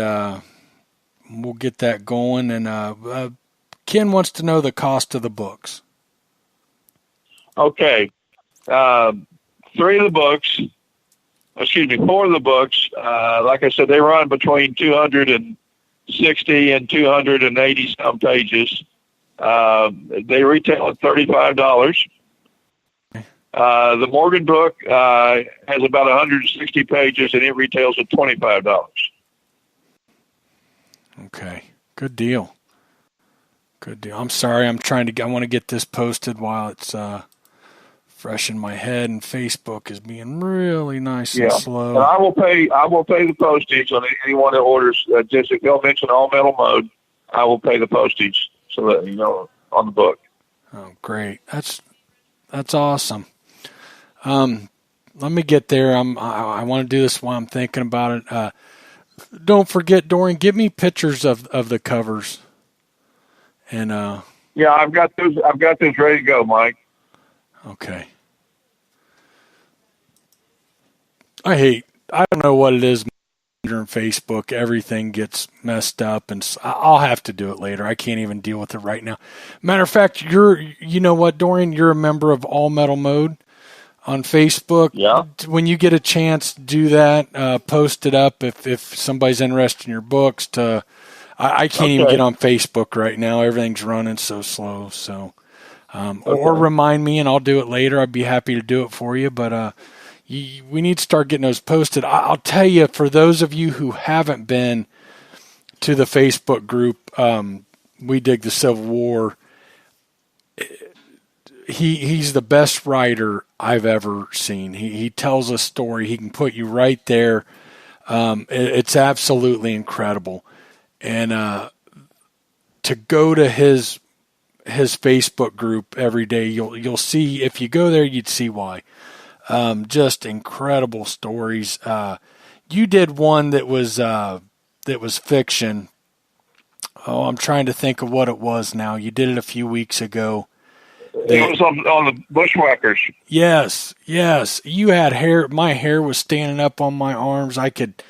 we'll get that going. And Ken wants to know the cost of the books. Okay. 4 of the books, like I said, they run between 260 and 280 some pages. They retail at $35. The Morgan book has about 160 pages, and it retails at $25. Okay, good deal. Good deal. I'm sorry. I want to get this posted while it's fresh in my head, and Facebook is being really nice and slow. And I will pay the postage on anyone that orders. Just if they'll mention All Metal Mode, I will pay the postage so that on the book. Oh, great. That's awesome. Let me get there. I want to do this while I'm thinking about it. Don't forget, Dorian, give me pictures of the covers. And yeah, I've got those ready to go, Mike. Okay. I don't know what it is during Facebook. Everything gets messed up, and I'll have to do it later. I can't even deal with it right now. Matter of fact, you know what, Dorian? You're a member of All Metal Mode on Facebook. Yeah. When you get a chance, do that. Post it up if somebody's interested in your books. I can't even get on Facebook right now. Everything's running so slow. So, or remind me, and I'll do it later. I'd be happy to do it for you. But we need to start getting those posted. I'll tell you, for those of you who haven't been to the Facebook group, We Dig the Civil War, he's the best writer I've ever seen. He tells a story. He can put you right there. It's absolutely incredible. And to go to his Facebook group every day, you'll see, if you go there, you'd see why. Just incredible stories. You did one that was fiction. Oh, I'm trying to think of what it was now. You did it a few weeks ago. It was on the Bushwhackers. Yes. You had hair. My hair was standing up on my arms. I could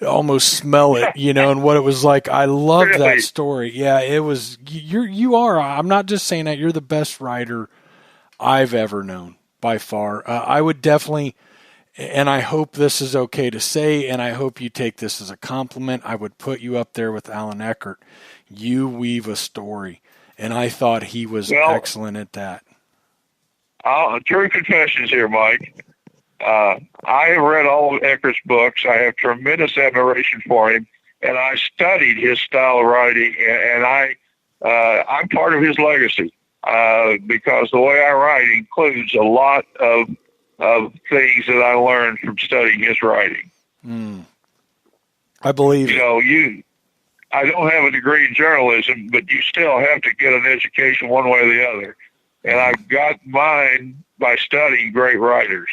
almost smell it, and what it was like. I love that story. Yeah, it was. You are. I'm not just saying that. You're the best writer I've ever known by far. I would definitely, and I hope this is okay to say, and I hope you take this as a compliment, I would put you up there with Alan Eckert. You weave a story, and I thought he was excellent at that. True confessions here, Mike. I have read all of Eckert's books. I have tremendous admiration for him, and I studied his style of writing, and I'm part of his legacy because the way I write includes a lot of things that I learned from studying his writing. I believe I don't have a degree in journalism, but you still have to get an education one way or the other. And I got mine by studying great writers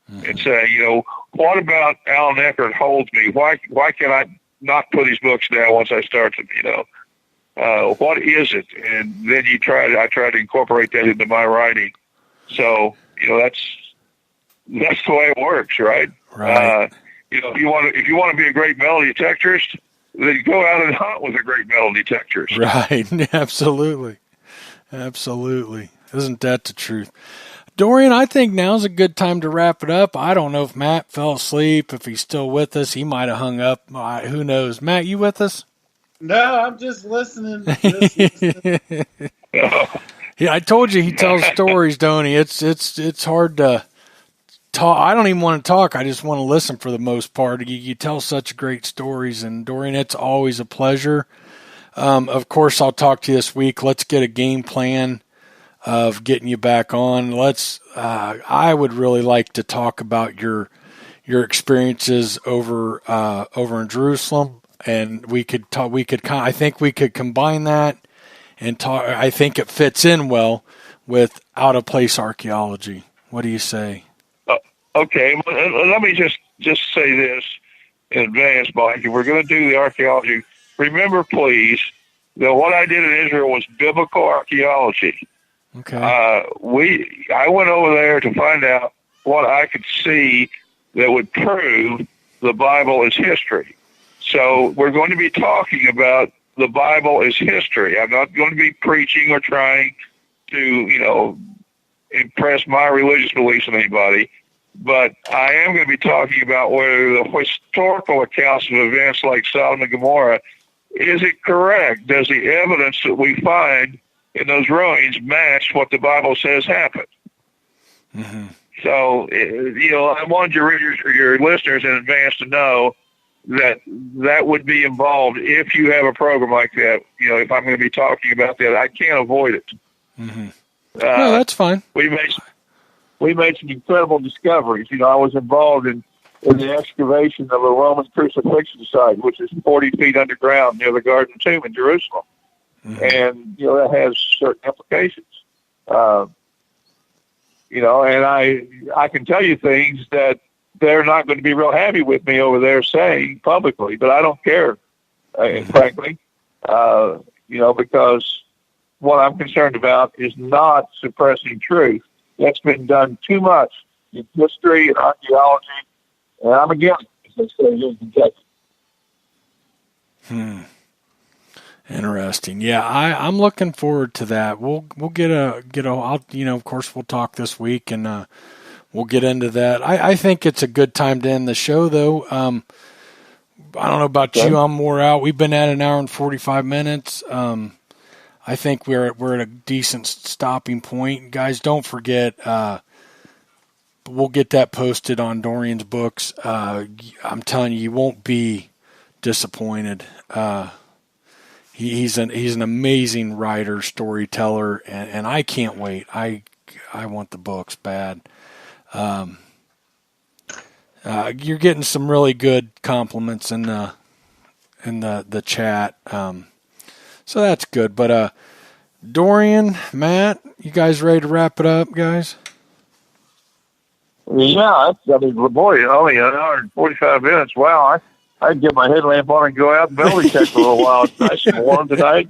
and saying, what about Alan Eckhart holds me? Why can I not put his books down once I start them? What is it? And then I try to incorporate that into my writing. So that's the way it works, right? Right. If you want to be a great metal detectorist, then go out and hunt with a great metal detectorist. Right. Absolutely. Isn't that the truth? Dorian, I think now's a good time to wrap it up. I don't know if Matt fell asleep, if he's still with us. He might have hung up. Who knows? Matt, you with us? No, I'm just listening. Yeah, I told you he tells stories, don't he? It's hard to talk. I don't even want to talk. I just want to listen for the most part. You tell such great stories, and Dorian, it's always a pleasure. Of course, I'll talk to you this week. Let's get a game plan of getting you back on. I would really like to talk about your experiences over in Jerusalem, and we could talk. I think we could combine that and talk. I think it fits in well with out of place archaeology. What do you say? Okay, let me just say this in advance, Mike. If we're going to do the archaeology, remember, please, that what I did in Israel was biblical archaeology. Okay. I went over there to find out what I could see that would prove the Bible is history. So we're going to be talking about the Bible is history. I'm not going to be preaching or trying to, impress my religious beliefs on anybody, but I am going to be talking about whether the historical accounts of events like Sodom and Gomorrah, is it correct? Does the evidence that we find in those ruins match what the Bible says happened? Mm-hmm. So, I wanted your listeners in advance to know that would be involved if you have a program like that. If I'm going to be talking about that, I can't avoid it. Mm-hmm. No, that's fine. We made some incredible discoveries. I was involved in the excavation of a Roman crucifixion site, which is 40 feet underground near the Garden Tomb in Jerusalem. Mm-hmm. And, that has certain implications. And I can tell you things that they're not going to be real happy with me over there saying publicly, but I don't care, frankly, because what I'm concerned about is not suppressing truth. That's been done too much in history and archaeology, and I'm against it. Interesting. Yeah, I'm looking forward to that. We'll get of course we'll talk this week and we'll get into that. I think it's a good time to end the show though. I don't know about you. I'm more out. We've been at an hour and 45 minutes. I think we're at a decent stopping point. Guys, don't forget, we'll get that posted on Dorian's books. I'm telling you won't be disappointed. He's an amazing writer, storyteller, and I can't wait. I want the books bad. You're getting some really good compliments in the chat. So that's good. But Dorian, Matt, you guys ready to wrap it up, guys? Yeah, boy, only an hour and 45 minutes. Wow, I'd get my headlamp on and go out and metal detect for a little while. It's nice and warm tonight.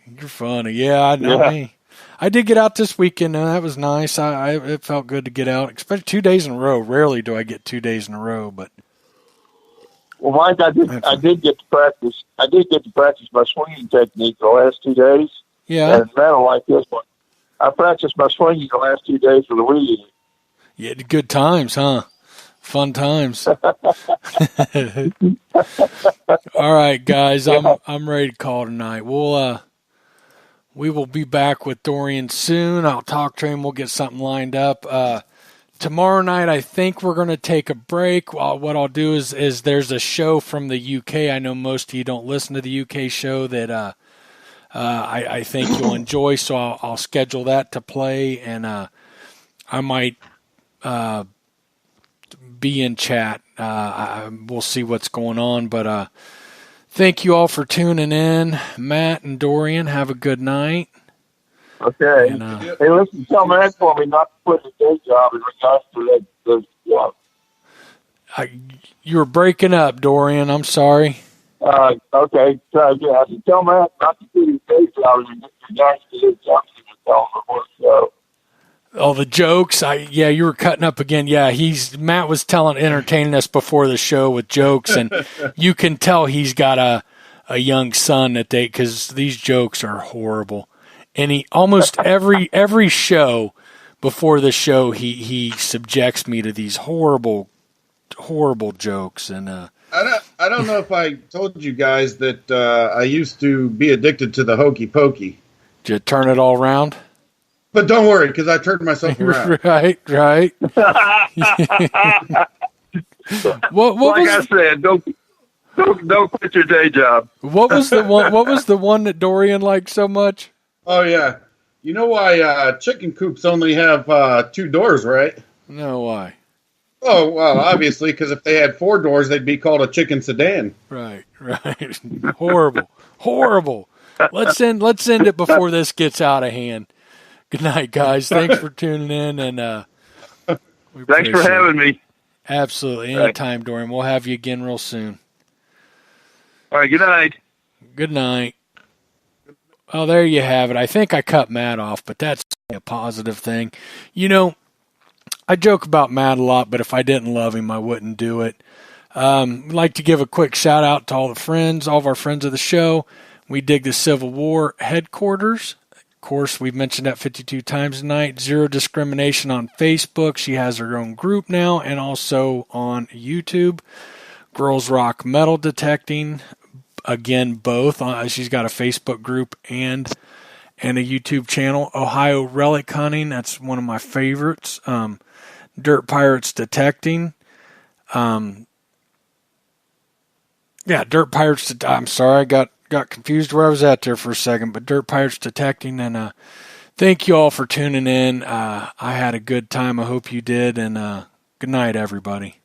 You're funny. Yeah, I did get out this weekend, and that was nice. It felt good to get out, especially 2 days in a row. Rarely do I get 2 days in a row, but. Well, Mike, I did get to practice. I did get to practice my swinging technique the last 2 days. Yeah. And metal like this one. I practiced my swinging the last 2 days for the weed eater. Yeah, good times, huh? Fun times. All right, guys, I'm ready to call tonight. We will be back with Dorian soon. I'll talk to him. We'll get something lined up. Tomorrow night, I think we're going to take a break. What I'll do is there's a show from the UK. I know most of you don't listen to the UK show that I think you'll enjoy, so I'll schedule that to play, and I might be in chat. We'll see what's going on, but thank you all for tuning in. Matt and Dorian, have a good night. Okay. And, hey, listen, tell Matt for me not to quit the day job in regards to the job. You were breaking up, Dorian. I'm sorry. Okay. So, yeah, I said, tell Matt not to quit his day job in regards to the jobs he was telling before the show. Oh, the jokes. Yeah, you were cutting up again. Yeah, Matt was entertaining us before the show with jokes, and you can tell he's got a young son because these jokes are horrible. And he almost every show before the show he subjects me to these horrible jokes. And I don't know if I told you guys that I used to be addicted to the hokey pokey. Did you turn it all around? But don't worry, because I turned myself around. Right. I said, don't quit your day job. What was the one that Dorian liked so much? Oh yeah, you know why chicken coops only have 2 doors, right? No, why? Oh well, obviously, because if they had 4 doors, they'd be called a chicken sedan. Right. Horrible. Let's end it before this gets out of hand. Good night, guys. Thanks for tuning in, and thanks for having me. Absolutely. Anytime, Dorian. We'll have you again real soon. All right, good night. Good night. Oh, there you have it. I think I cut Matt off, but that's a positive thing. You know, I joke about Matt a lot, but if I didn't love him, I wouldn't do it. I'd like to give a quick shout out to all of our friends of the show. We dig the Civil War headquarters. Of course, we've mentioned that 52 times tonight. Zero Discrimination on Facebook. She has her own group now, and also on YouTube. Girls Rock Metal Detecting. Again, both. She's got a Facebook group and a YouTube channel. Ohio Relic Hunting. That's one of my favorites. Dirt Pirates Detecting. Dirt Pirates. I'm sorry, I got confused where I was at there for a second, but Dirt Pirates Detecting, and thank you all for tuning in. I had a good time. I hope you did, and good night, everybody.